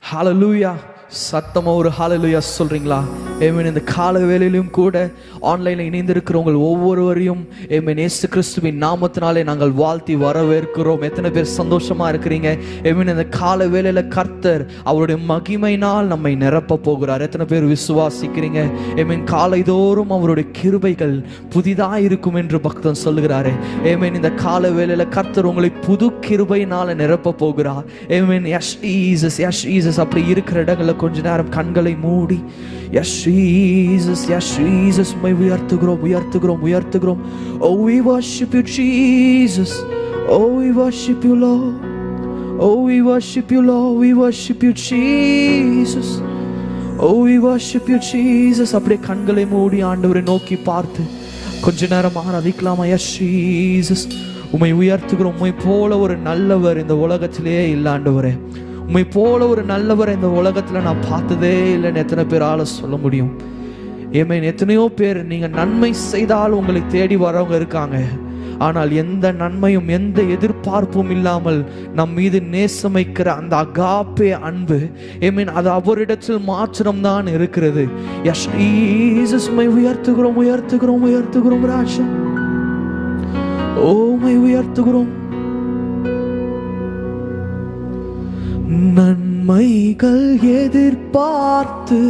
ஹalleluya. சத்தமா ஒரு ஹalleluya சொல்றீங்களா? ஆமென். இந்த கால வேளையிலும் கூட ஆன்லைன்ல இணைந்திருக்கிறவங்க ஒவ்வொருவரையும் ஆமென் இயேசு கிறிஸ்துவின் நாமத்தினாலே நாங்கள் வாழ்த்தி வரவேற்கிறோம். எத்தனை பேர் சந்தோஷமா இருக்கிறீங்க? ஆமென். இந்த கால வேளையில கர்த்தர் அவருடைய மகிமையினால் நம்மை நிரப்ப போகிறார். எத்தனை பேர் விசுவாசிக்கிறீங்க? ஆமென். காலைதோறும் அவருடைய கிருபைகள் புதிதாக இருக்கும் என்று பக்தன் சொல்லுகிறாரே. ஆமென். இந்த கால வேளையில கர்த்தர் உங்களை புது கிருபையினால நிரப்ப போகிறார். ஆமென். எஸ் ஜீசஸ் அப்படி இருக்கிற இடங்களில் கொஞ்ச நேரம் கண்களை மூடி எஸ் ஜீசஸ் மை உயர்த்துகிறோம். Oh, we worship you, Jesus. Oh, we worship you, Lord. Oh, we worship you, Lord. We worship you, Jesus. Oh, we worship you, Jesus. அப்படியே கண்களை மூடி ஆண்டவரை நோக்கி பார்த்து கொஞ்ச நேரம் ஆராதிக்கலாமா? எஸ் ஜீசஸ் உம்மை உயர்த்துகிறோம். உம்மை போல ஒரு நல்லவர் இந்த உலகத்திலேயே இல்லை ஆண்டவரே. உம்மை போல ஒரு நல்லவர் இந்த உலகத்துல நான் பார்த்ததே இல்லைன்னு எத்தனை பேரால சொல்ல முடியும்? ஏமேன். எத்தனையோ பேர் நீங்க நன்மை செய்தால் உங்களை தேடி வரவங்க இருக்காங்க. ஆனால் எந்த நன்மையும் எந்த எதிர்பார்ப்பும் இல்லாமல் நம் மீது நேசமைக்கிற அந்த அகாப்பே அன்பு ஏமேன் அது அவரிடத்தில் மாத்திரம்தான் இருக்கிறது. எஸ் ஜீசஸ் மை உயர்த்துகிறோம் ராஜா. ஓ மை உயர்த்துகிறோம். நன்மைகள் எதிர்பார்த்து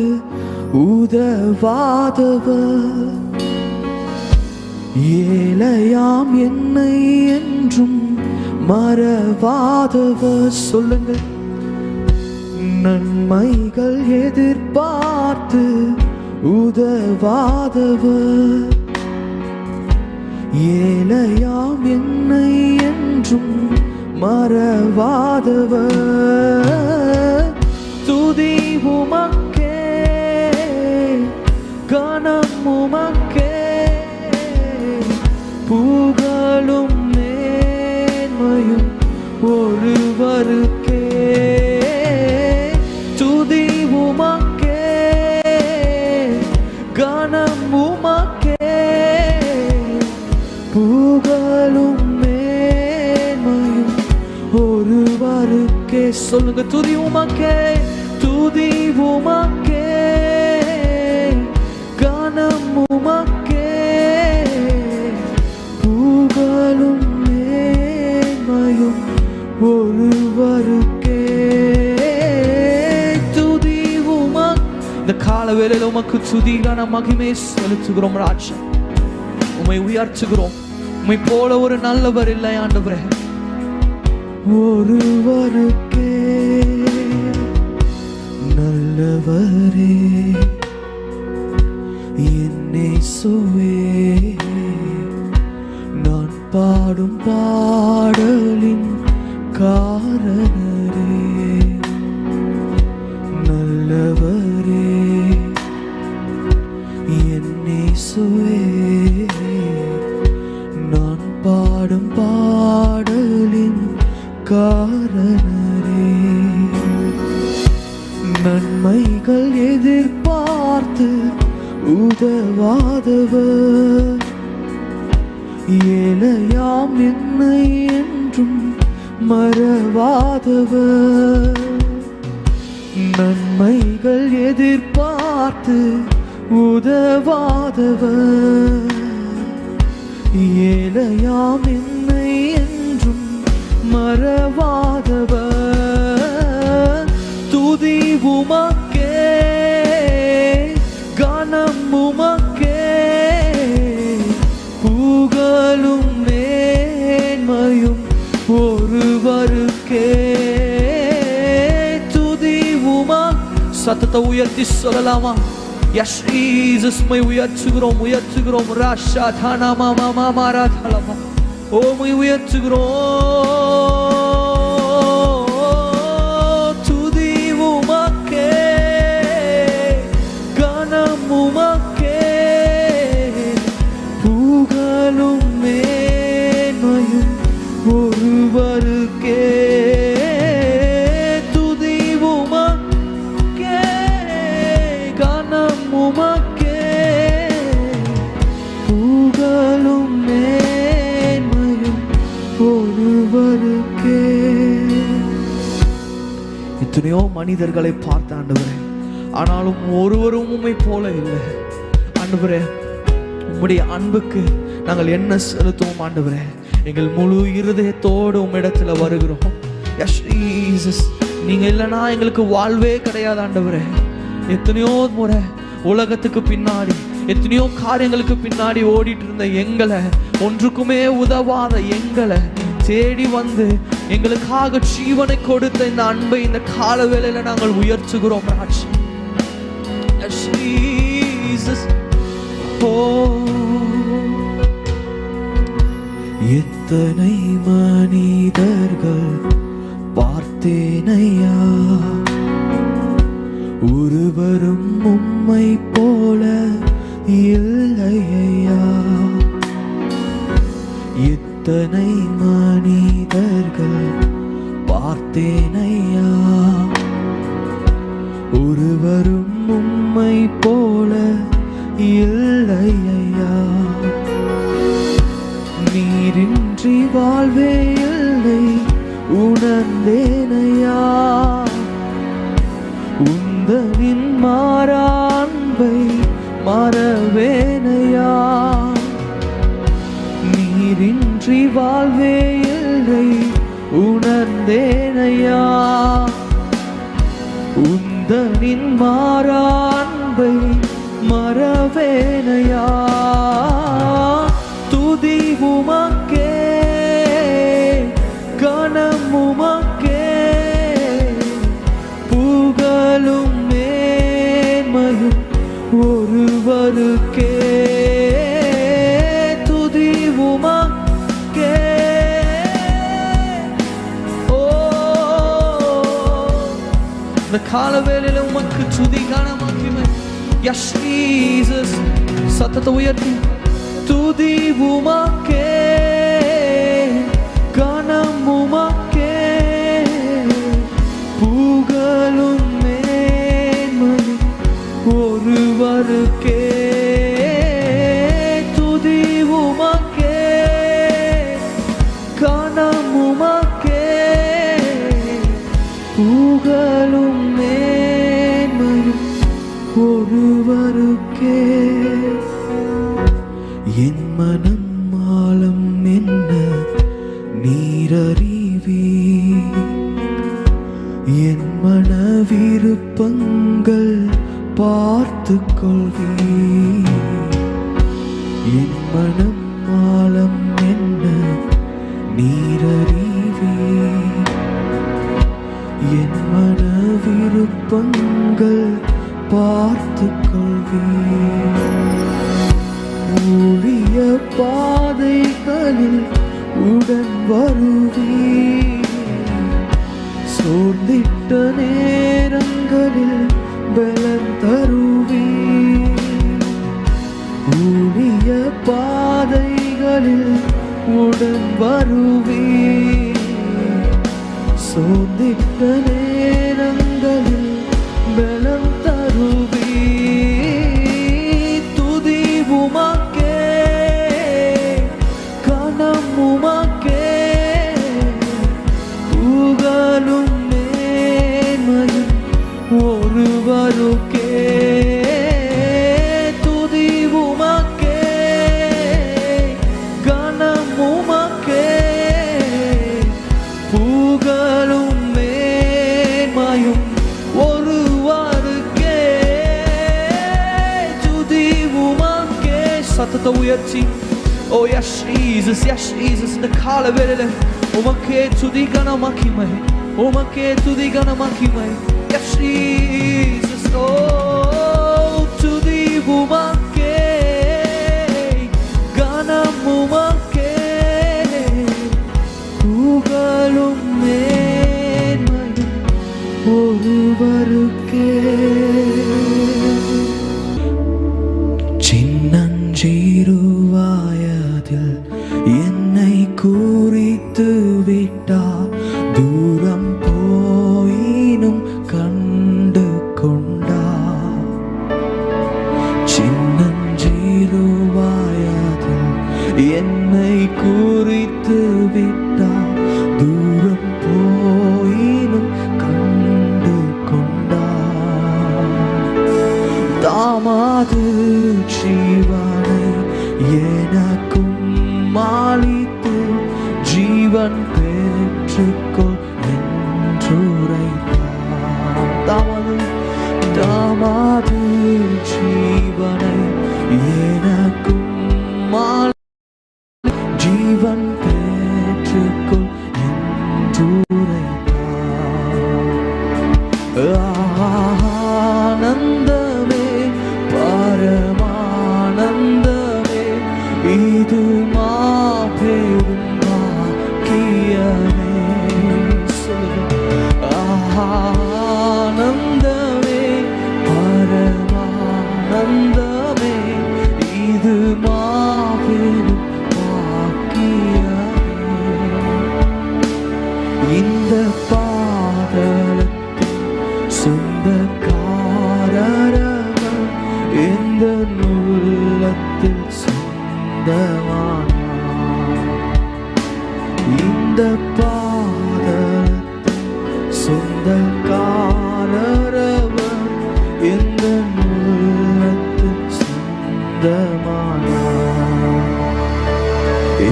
உதவாதவர், ஏழையாம் என்னை என்றும் மறவாதவர். சொல்லுங்க. நன்மைகள் எதிர்பார்த்து உதவாதவர், ஏழையாம் என்னை என்றும் மறவாதவர். துதி உமக்கே, கனம் உமக்கே, புகழும் மேன்மையும் ஒருவருக்கே. துதி உமக்கே, கனம் உமக்கே, புகழும் ஒருவருக்கே. சொல்லுங்க. துதி உமக்கே, துதி உமக்கே, கனம் உமக்கே, புகழும் மேன்மையும் ஒருவருக்கே. துதி உமக் இந்த கால வேளையில உமக்கு துதிகான மகிமை செலுத்துகிறோம் ராஜா. உம்மை உயர்த்துகிறோம். உம்மை போல ஒரு நல்லவர் இல்லை ஆண்டவரே. ஒருவருக்கே நல்லவரே என்னேசுவே, நான் பாடும் பாடலின் காரணரே. நல்லவரே என்னேசுவே, நான் பாடும் பாடலின் காரணரே. நன்மைகள் எதிர்பார்த்து உதவாதவர், ஏழையாம் என்னை என்றும் மறவாதவர். நன்மைகள் எதிர்பார்த்து உதவாதவர், ஏழையாம் என்னை என்றும் மறவாதவர். துதி உமக்கே, கனம் உமக்கே, புகழும் மேன்மையும் ஒருவருக்கே. துதி உமக் சத்தத்தை உயர்த்தி சொல்லலாமா? எஸ் ஜீசஸ் மை உயர்த்துகிறோம் ராஷா தானா மாமா மாமாரா தலமா. ஓ மை உயர்த்துகிறோம். துதி உமக்கே, கனம் உமக்கே, புகழும் மேன்மையும் ஒருவருக்கே. துதி உமக்கே, கனம் உமக்கே, புகழும் மேன்மையும் ஒருவருக்கே. எத்தனையோ மனிதர்களை பார்த்த ஆண்டவரே, ஆனாலும் ஒருவரும் உம்மை போல இல்லை ஆண்டவரே. உம்முடைய அன்புக்கு நாங்கள் என்ன செலுத்துவோம் ஆண்டவரே? எங்கள் முழு இருதயத்தோடு உம்மிடத்துல வருகிறோம். எஸ் ஜீசஸ், நீங்க இல்லைன்னா எங்களுக்கு வாழ்வே கிடையாது ஆண்டவரே. எத்தனையோ முறை உலகத்துக்கு பின்னாடி, எத்தனையோ காரியங்களுக்கு பின்னாடி ஓடிட்டு இருந்த எங்களை, ஒன்றுக்குமே உதவாத எங்களை தேடி வந்து எங்களுக்காக ஜீவனை கொடுத்த இந்த அன்பை இந்த கால வேளையில நாங்கள் உயர்த்துகிறோம் ராஜா. எத்தனை மனிதர்கள் பார்த்தேனையா, ஒருவரும் உம்மை போல இல்லையா. எத்தனை மனிதர்கள் பார்த்தேனையா, ஒருவரும் உம்மை போல இல்லையா. நீரின்றி வாழ்வே இல்லை உணர்ந்தேனையா, உந்தனின் மாறா அன்பை மறவேனையா. நீரின்றி வாழ்வே இல்லை உணர்ந்தேனையா, உந்தனின் மாறா அன்பை மறவேனையா. துதி உமக்கே, கனம் உமக்கே, புகழும் மேன்மையும் ஒருவருக்கே. துதி உமக்கே, ஓ இந்த காலவேளையில உமக்கு துதி கனமாக்கிமை. எஸ் ஜீசஸ், சத்தத்தை உயர்த்தி துதி உமக்கே, கனம் உமக்கே, புகழும் மேன்மையும் ஒருவருக்கே. துதி உமக்கே, கனம் உமக்கே, புகழும் மேன்மையும் ஒருவருக்கே. என் மனம் ஆழம் என்ன நீரறிவே, என் மன விருப்பங்கள் பார்த்து கொள்வே. என் மனம் ஆழம் என்ன நீரறிவே, என் மன விருப்பங்கள் பார்த்து கொள்வே. ஊழிய பாதைகளில் உடன் வருவே, சோர்ந்திட்ட நேரங்களில் பலம் தருவே. ஊழிய பாதைகளில் உடன் வருவே, சோர்ந்திட்ட நேரங்களில் பலம் தருவே. துதி உமக்கே, கனம் உமக்கே, புகழும் மேன்மையும் ஒருவருக்கே. துதி உமக்கே, கனம் உமக்கே, புகழும் மேன்மையும் ஒருவருக்கே. துதி உமக்கே, சத்தத்தை உயர்த்தி ஓ எஸ் ஜீசஸ், எஸ் ஜீசஸ், இந்த கால வேளையில உமக்கே துதி கன மகிமை, உமக்கே துதி கன மகிமை. எஸ் ஜீசஸ், ஓ துதி உமக்கே, கனம் உமக்கே, புகழும் மேன்மையும் ஒருவருக்கே. சின்னஞ்சிறு வயதில் என்னை குறித்து விட்டார், தூரம் போயினும் கண்டு கொண்டார். சின்னஞ்சிறு வயதில் என்னை குறித்து விட்டார், தூரம் போயினும் கண்டு ஏற்றுக்கொள் என்றுரைத்தார். தாமாது ஜீவனை எனக்கும் ஜீவன் பெற்றுக்கொள் ஆனந்தமே பரமானந்தமே இது மாபெரும் பாக்கியமே. ஆனந்தமே பரமானந்தமே இது மாபெரும் பாக்கியமே. இந்த பாதலத்தில் சொந்தக்காரரவர் இந்த உள்ளத்தில் சொந்தமானார். இந்த பாதலத்தில் சொந்தக்காரரவர் இந்த உள்ளத்தில் சொந்தமானார்.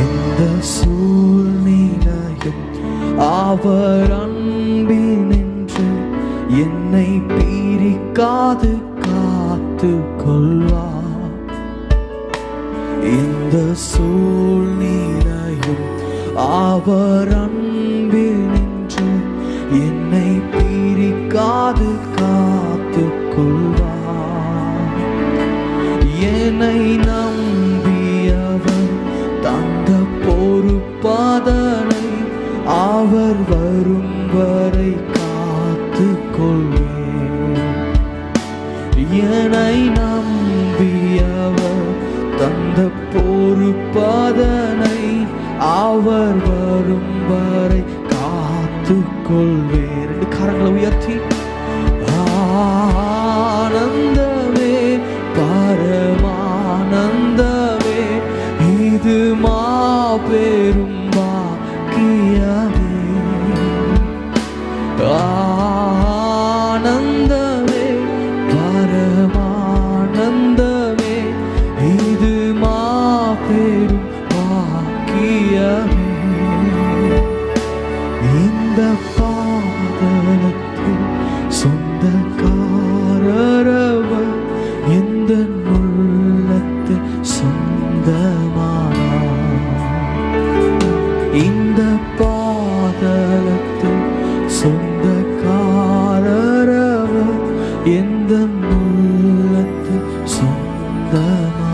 இந்த சூழ்நிலையும் அவர் அன்பினின்று என்னை பிரிக்காது காத்து கொள்வார். இந்த சூழ்நிலையும் அவர் அன்பினின்று என்னை பிரிக்காது காத்து கொள்வார். என்னை நம்பியவர் தந்த பொறுப்பதனை அவர் வரும் வரை காத்து கொள்வேன். என்னை நம்பியவர் தந்த பொறுப்பதனை அவர் வரும் வரை காத்து கொள்வேன். ரெண்டு கரங்களை உயர்த்தி ஆனந்தமே பரமானந்தமே இது மாபெரும் பாக்கியமே. ஆனந்தமே பரமானந்தமே இது மாபெரும் பாக்கியமே. இந்த பாதலத்தில் சொந்தக்காரரவர் எந்த உள்ளத்தில் சொந்தமானார். இந்த பாதலத்தில் சொந்தக்காரரவர் எந்த உள்ளத்தில் சொந்தமானார்.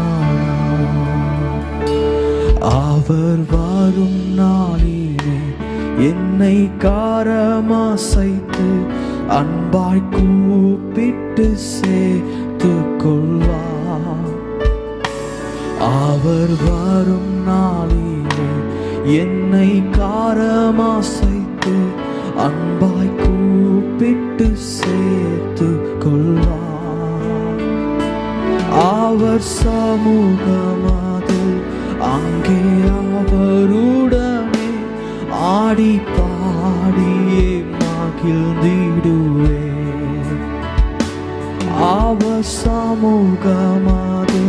அவர் வரும் நாளிலே என்னை காரமாசைத்து அன்பாய் கூப்பிட்டு சேர்த்து கொள்வார். அவர் வரும் நாளிலே என்னை காரமாசைத்து அன்பாய் கூப்பிட்டு சேர்த்து கொள்வார். அவர் சமூகமாது அங்கே அவருடனே ஆடி பாடியே மகிழ்ந்திடுவேன். அவர் சமூகமாது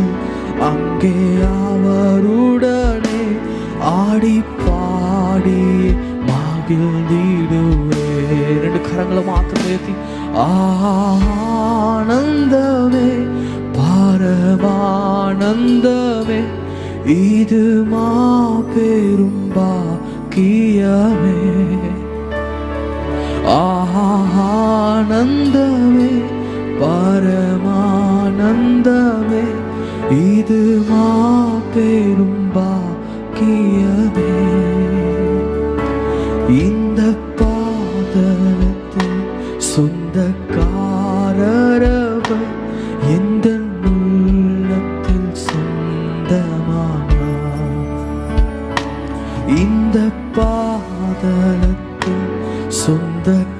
அங்கே அவருடனே ஆடி பாடி மகிழ்ந்திடுவேன். ரெண்டு கரங்களை மாத்திரம் உயர்த்தி ஆனந்தமே பரமானந்தமே இது மாபெரும் பாக்கியமே. ஆனந்தமே பரமானந்தமே இது மாபெரும் பாக்கியமே. இந்த பாதலத்தில் சொந்தக்காரரவர் எந்த உள்ளத்தில் சொந்தமானார். இந்த பாதலத்தில் சொந்தக்காரரவர்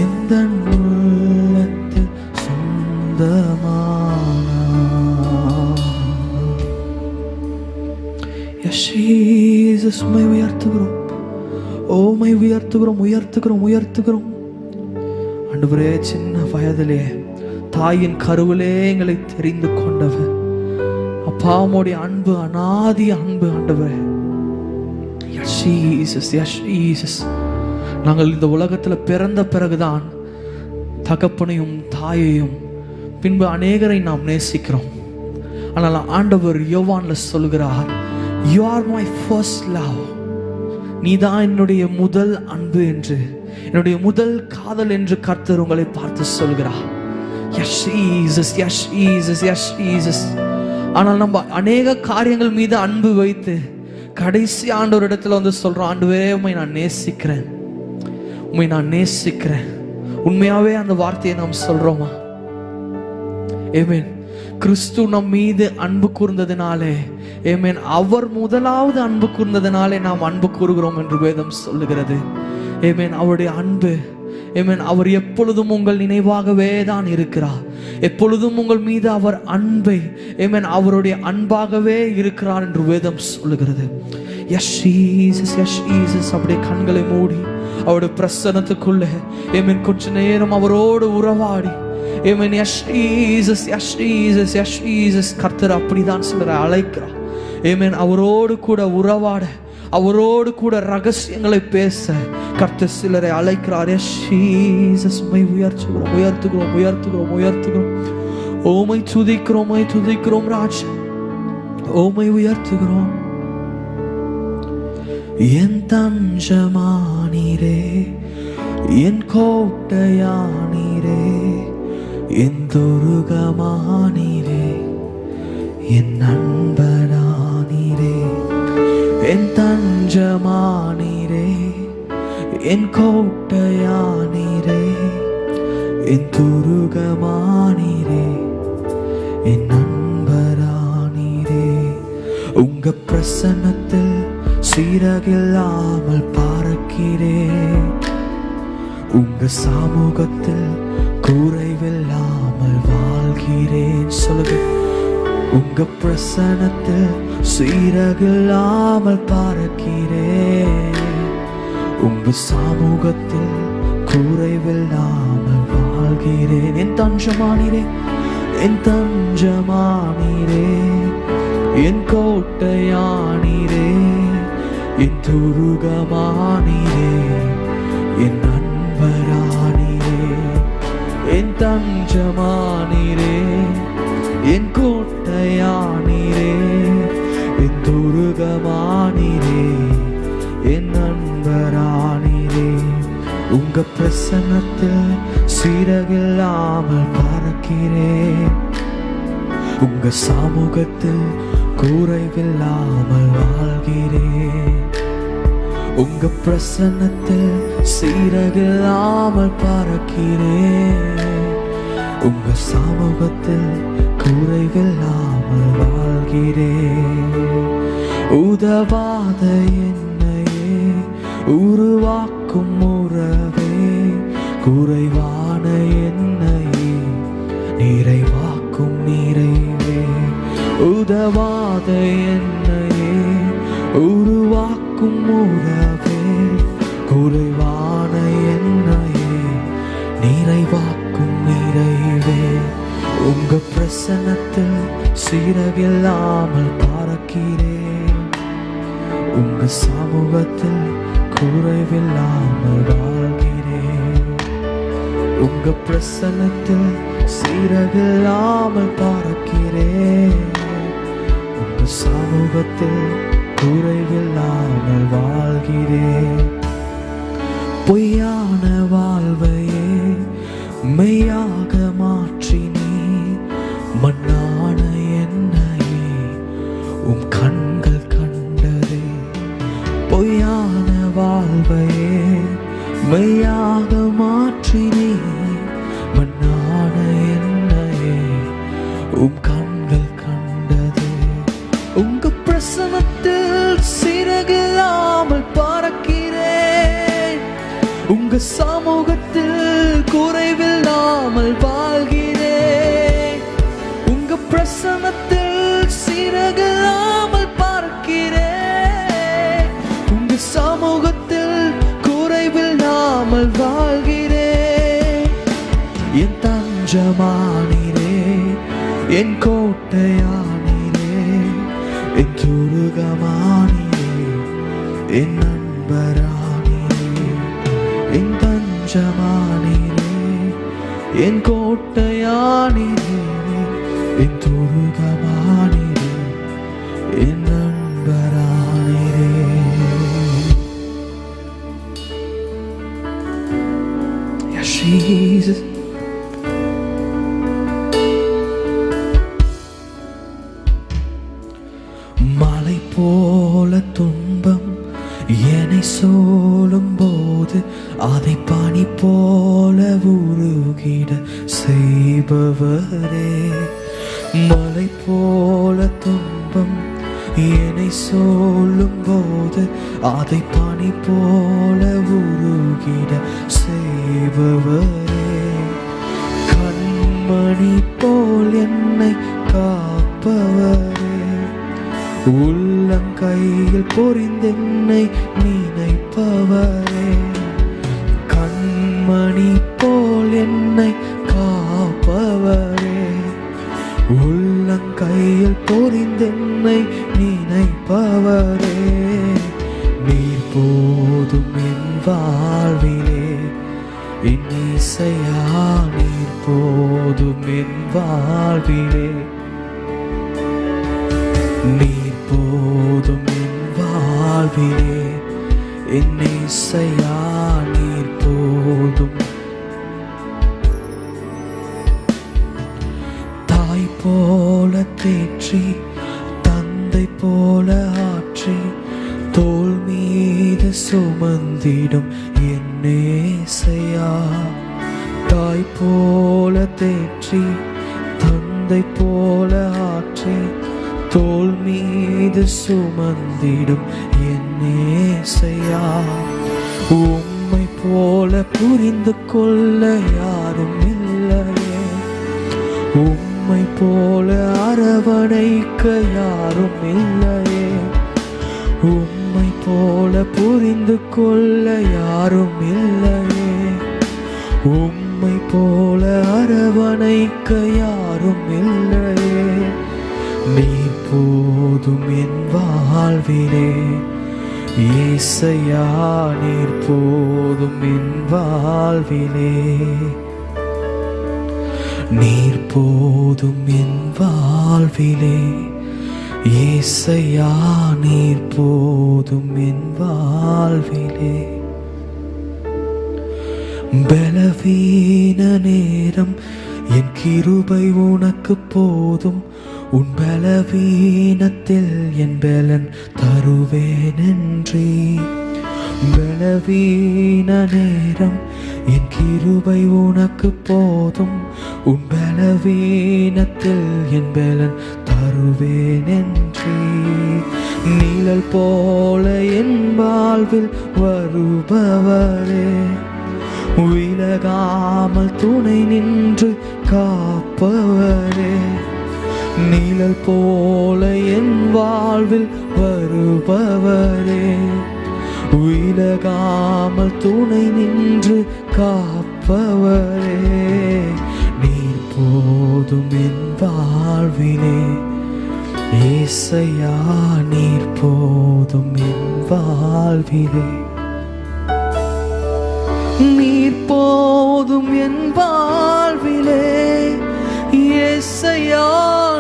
எந்த உள்ளத்தில் சொந்தமானார். Jesus, உம்மை உயர்த்துகிறோம். உம்மை உயர்த்துகிறோம் உயர்த்துகிறோம் உயர்த்துகிறோம். ஆண்டவரே, சின்ன வயதிலே தாயின் கருவிலே எங்களை தெரிந்து கொண்டவர் அப்பா, உம்முடைய அன்பு அநாதி அன்பு ஆண்டவரே. Jesus, yes Jesus. நாங்கள் இந்த உலகத்தில் பிறந்த பிறகுதான் தகப்பனையும் தாயையும் பின்பு அநேகரை நாம் நேசிக்கிறோம். ஆனால் ஆண்டவர் யோவான்ல சொல்கிறார், you are my first love. நீதான் என்னுடைய முதல் அன்பு என்று, என்னுடைய முதல் காதல் என்று கர்த்தர் உங்களை பார்த்து சொல்கிறார். S Jesus, yes Jesus, yes Jesus. ஆனால் நம்ம அநேக காரியங்கள் மீது அன்பு வைத்து கடைசி ஆண்டவர் இடத்துல வந்து சொல்றோம், ஆண்டவரே உம்மை நான் நேசிக்கிறேன், உம்மை நான் நேசிக்கிறேன். உண்மையாவே அந்த வார்த்தையை நாம் சொல்றோமா? ஆமென். கிறிஸ்து நம் மீது அன்பு கூர்ந்ததினாலே, ஆமென், அவர் முதலாவது அன்பு கூர்ந்ததினாலே நாம் அன்பு கூறுகிறோம் என்று வேதம் சொல்லுகிறது. ஆமென். அவருடைய அன்பு, ஆமென், அவர் எப்பொழுதும் உங்கள் நினைவாகவே தான் இருக்கிறார். எப்பொழுதும் உங்கள் மீது அவர் அன்பை, ஆமென், அவருடைய அன்பாகவே இருக்கிறார் என்று வேதம் சொல்லுகிறது. S Jesus, yes Jesus. அப்படியே கண்களை மூடி அவருடைய பிரசன்னத்துக்குள்ளே, ஆமென், கொஞ்ச நேரம் அவரோடு உறவாடி, amen, yes Jesus, yes Jesus, yes Jesus. கர்த்தர் அப்படிதான் சிலரை அழைக்கிறார். ஆமென். அவரோடு கூட உறவாட, அவரோடு கூட ரகசியங்களை பேச கர்த்தர் சிலரை அழைக்கிறார். S Jesus. உம்மை உயர்த்துகிறோம், உயர்த்துகிறோம், உயர்த்துகிறோம், உயர்த்துகிறோம். உம்மை துதிக்கிறோம், உம்மை துதிக்கிறோம் ராஜா, உம்மை உயர்த்துகிறோம். என் தஞ்சமானீரே, என் கோட்டையானீரே, என் துருகமானீரே, என் நண்பனானீரே. என் தஞ்சமானீரே, என் கோட்டையானீரே, என் துருகமானீரே, என் நண்பரானீரே. உங்க பிரசன்னத்தில் சீரகில்லாமல் பறக்கிறேன், உங்க சமூகத்தில் குறைவில்லாமல் வாழ்கிறேன். சொல்லுங்க. உங்க பிரசன்னத்தில் சீரகில்லாமல் பறக்கிறேன், உங்க சமூகத்தில் குறைவில்லாமல் வாழ்கிறேன். என் தஞ்சமானீரே, என் தஞ்சமானீரே, என் கோட்டையானீரே, என் துருகமானீரே, என் நண்பரானீரே. என் தஞ்சமானீரே, என் கோட்டையானீரே, என் துருகமானீரே, என் நண்பரானீரே. உங்க பிரசன்னத்தில் சீரகில்லாமல் பறக்கிறேன், உங்க சமூகத்தில் குறைவில்லாமல் வாழ்கிறேன். உங்க பிரசன்னத்தில் சீரகில்லாமல் பறக்கிறேன், உங்க சமூகத்தில் குறைவில்லாமல் வாழ்கிறேன். உதவாத என்னையே உருவாக்கும் உறவே, குறைவான என்னையே நிறைவாக்கும் நிறைவே. உதவாத என்னையே உருவாக்கும் உறவே, குறைவான என்னையே நிறைவாக்கும் நிறைவே. உங்க பிரசன்னத்தில் சீரகில்லாமல் பறக்கிறேன், உங்க சமூகத்தில் குறைவில்லாமல் வாழ்கிறேன். உங்க பிரசன்னத்தில் சீரகில்லாமல் பறக்கிறேன், உங்க சமூகத்தில் குறைவில்லாமல் வாழ்கிறேன். பொய்யான வாழ்வையே மெய்யாக மாற்றினீ, மண்ணான என்னையே உம் கண்கள் கண்டதே. பொய்யான வாழ்வையே மெய்யாக மாற்றினீ, மண்ணான என்னையே உம் கண்கள் கண்டதே. உங்க பிரசன்னத்தில் சிறகில்லாமல் பறக்கிறேன், உங்க சமூகத்தில் குறைவில்லாமல் வாழ்கிறேன். உங்க பிரசன்னத்தில் சிறகில்லாமல் பறக்கிறேன், உங்க சமூகத்தில் குறைவில்லாமல் வாழ்கிறேன். என் தஞ்சமானீரே, என் கோட்டையானீரே, என் துருகமானீரே, என் நண்பரானீரே, என் தஞ்சமானீரே, என் கோட்டையானீரே, என் துருகமானீரே, என் நண்பரானீரே. Yes, Jesus. மலை போல துன்பம் என்னை சூழும் போது அதை பனி போல உருகிட செய்பவரே. மலை போல துன்பம் என்னை சூழும் போது அதை பனி போல உருகிட செய்பவரே. கண்மணி போல் என்னை காப்பவரே, உள்ளங்கையில் பொறிந்தென்னை நினைப்பவரே. கண்மணி போல் என்னை காப்பவரே, உள்ளங்கையில் பொறிந்தென்னை நினைப்பவரே. நீர் போதும் என் வாழ்விலே, என் இசையா நீர் போதும் என் வாழ்விலே. நீர் போதும் என் வாழ்விலே, என் இசையா நீர் போதும். தாய் போல தேற்றி, தந்தை போல ஆற்றி, தோள் மீது சுமந்திடும் என் இசையா. தாய் போல தேற்றி, தந்தை போல ஆற்றி, தோள் மீது சுமந்திடும் என் இசையா. உம்மை போல புரிந்து கொள்ள யாரும் இல்லையே, உம்மை போல அரவணைக்க யாரும் இல்லையே, உம்மை போல புரிந்து கொள்ள யாரும் இல்லையே, உம்மை போல அரவணைக்க யாரும் இல்லையே. நீர் போதும் என் வாழ்விலே, இயேசையா நீர் போதும் என் வாழ்விலே. நீர் போதும் என் வாழ்விலே, இயேசையா நீர் போதும் என் வாழ்விலே. பலவீன நேரம் என் கிருபை உனக்கு போதும், உன் பலவீனத்தில் என் பலன் தருவேன் என்றே. பலவீன நேரம் என் கிருபை உனக்கு போதும், உன் பலவீனத்தில் என் பலன் தருவேன் என்றே. நிழல் போல என் வாழ்வில் வருபவரே, விலகாமல் துணை நின்று காப்பவரே. நிழல் போல என் வாழ்வில் வருபவரே, விலகாமல் துணை நின்று காப்பவரே. நீர் போதும் என் வாழ்விலே, இயேசையா நீர் போதும் என் வாழ்விலே. நீர் போதும் என் வாழ்விலே, இயேசையா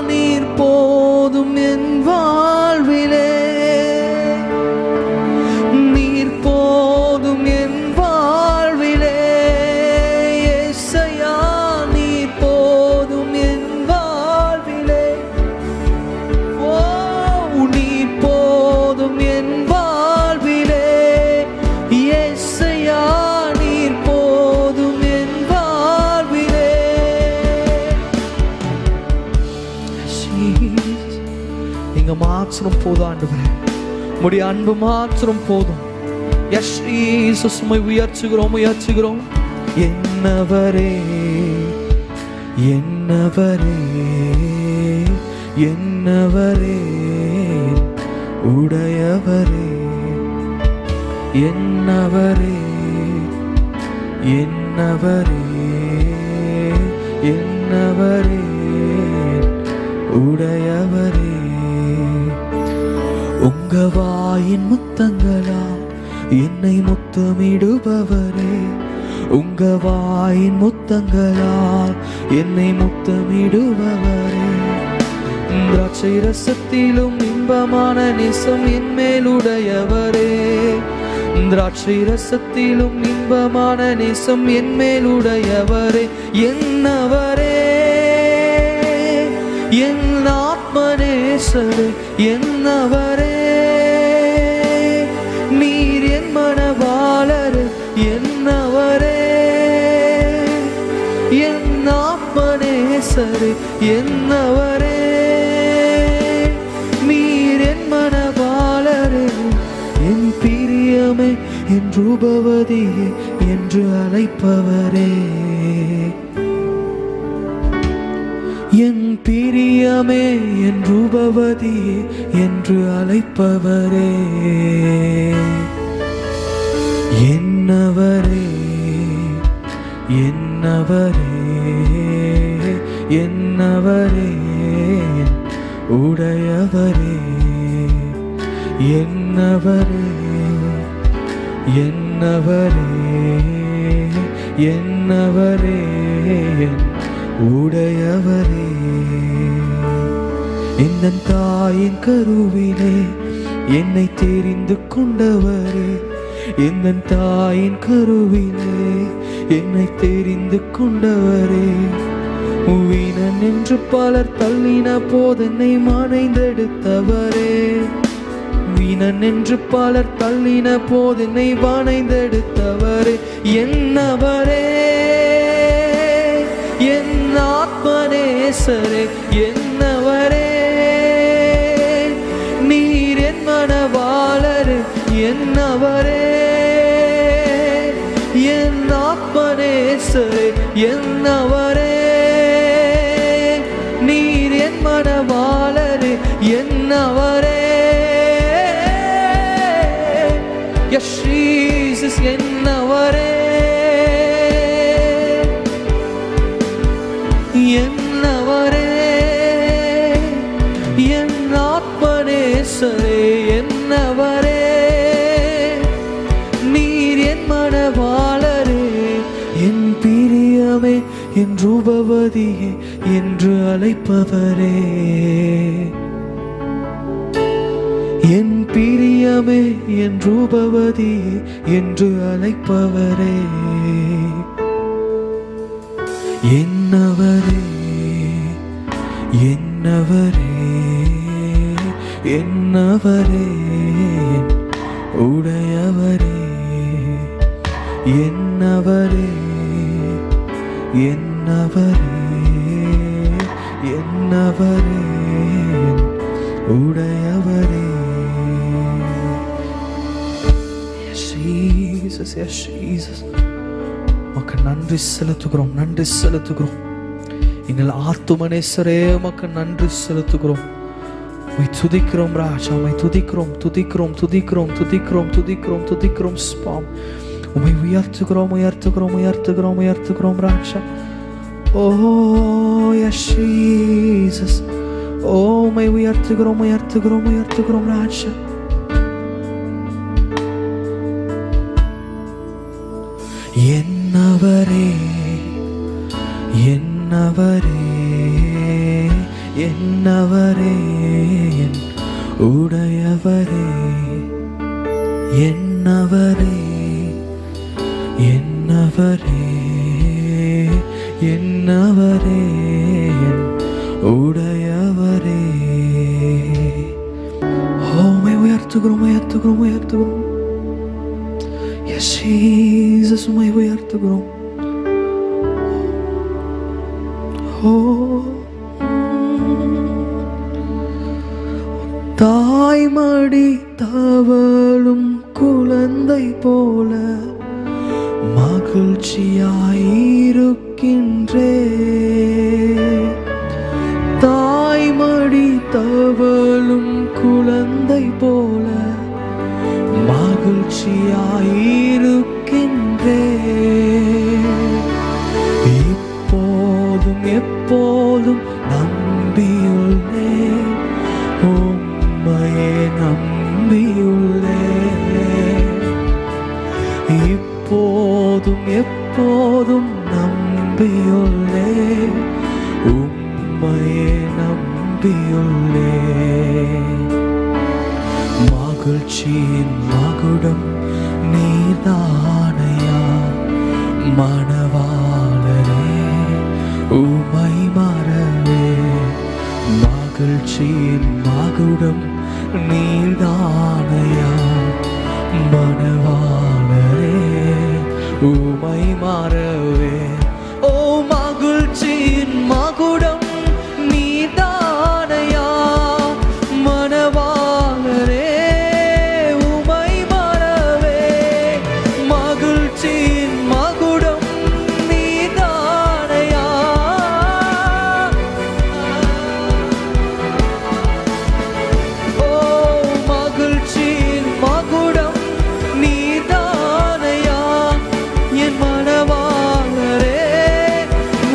நீர் போதும் என் வாழ்விலே. நீர் போதும் என் வாழ்விலே, இயேசையா நீர் போதும் என் வாழ்விலே. ஓ நீர் போதும் என் வாழ்விலே, இயேசையா நீர் போதும் என் வாழ்விலே. நீங்க மாத்திரம் போதும் ஆண்டவரே, உம்முடைய அன்பு மாத்திரம் போதும். எஸ் ஜீசஸ், உம்மை உயர்த்துகிறோம் உயர்த்துகிறோம். என்னவரே என்னவரே என்னவரே உடையவரே, என்னவரே என்னவரே என்னவரே உடையவரே. உங்க வாயின் முத்தங்களா என்னை முத்தமிடுபவரே, உங்க வாயின் முத்தங்களால் என்னை முத்தமிடுபவரே. திராட்சை ரசத்திலும் இன்பமான நேசம் என் மேலுடையவரே, திராட்சை ரசத்திலும் இன்பமான நேசம் என் மேலுடையவரே. என்னவரே, என் ஆத்மநேசரே, என்னவரே, நீர் என் மனவாளரே, என்னவரே, என் ஆத்மநேசரே, என்னவரே, நீர் என் மனவாளரே, என் பிரியமே, என் ரூபவதியே என்று அழைப்பவரே, என் பிரியமே, என் ரூபவதியே என்று அழைப்பவரே. என்னவரே, என்னவரே, என்னவரே, உடையவரே, என்னவரே, என்னவரே, என்னவரே, உடையவரே. என் தாயின் கருவிலே என்னை தெரிந்து கொண்டவரே, என் தாயின் கருவிலே என்னை தெரிந்து கொண்டவரே. வீணன் என்று பலர் தள்ளின போதென்னை மனைந்தெடுத்தவரே, வீணன் என்று பலர் தள்ளின போதென்னை வணைந்தெடுத்தவரே. என்னவரே, என் ஆத்மநேசரே, என்னவரே, நீர் என் மனவாளரே, என்னவரே, என் ஆத்மநேசரே, என்னவரே, நீர் என் மனவாளரே, என்னவரே. Yes, Jesus, என்னவரே, என்னவரே, என் ஆத்மநேசரே, என்னவரே, நீர் என் மனவாளரே, என் பிரியமே, என் ரூபவதியே என்று அழைப்பவரே, என் பிரியமே, என் ரூபவதியே என்று அழைப்பவரே. என்னவரே, என்னவரே, என்னவரே, உடையவரே, என்னவரே, என்னவரே, என்னவரே, உடையவரே. Jesus, yes, Jesus. உமக்கு நன்றி செலுத்துகிறோம், நன்றி செலுத்துகிறோம். எங்கள் ஆத்துமநேசரே, உமக்கு நன்றி செலுத்துகிறோம். உம்மை துதிக்கிறோம் ராஜா, உம்மை துதிக்கிறோம், துதிக்கிறோம், துதிக்கிறோம், துதிக்கிறோம், துதிக்கிறோம், துதிக்கிறோம் ஸ்வாமி. உம்மை உயர்த்துகிறோம், உயர்த்துகிறோம், உயர்த்துகிறோம், உயர்த்துகிறோம் ராஜா. ஓ எஸ் ஜீசஸ், ஓ உம்மை உயர்த்துகிறோம், உயர்த்துகிறோம், உயர்த்துகிறோம் ராஜா. என்னவரே, என்னவரே, என்னவரே, உடையவரே, என்னவரே, என்னவரே, என்னவரே, உடையவரே. உம்மை உயர்த்துகிறோம், உயர்த்துகிறோம், உயர்த்துகிறோம். Jesus, உம்மை உயர்த்துகிறோம். தாய்மடி தவழும் குழந்தை போல மகிழ்ச்சியாயிருக்கின்றே, தாய்மடி தவழும் குழந்தை போல மகிழ்ச்சியாயிருக்கின்றே. இப்போதும் எப்போதும் நம்பியுள்ளேன், உம்மையே நம்பியுள்ளேன். இப்போதும் எப்போதும் நம்பியுள்ளே, உம்மையே நம்பியுள்ளே. மகிழ்ச்சியின் மகுடம் நீதானையா, மணவாளரே உம்மை மறவே. மகிழ்ச்சியின் மகுடம் நீதானையா, மணவாளரே உம்மை மறவே. ஓ மகிழ்ச்சியின் மகுடம் நீதானையா, மணவாளரே உம்மை மறவே. மகிழ்ச்சியின் மகுடம் நீதானையா. ஓ மகிழ்ச்சியின் மகுடம் நீதானையா, என் மணவாளரே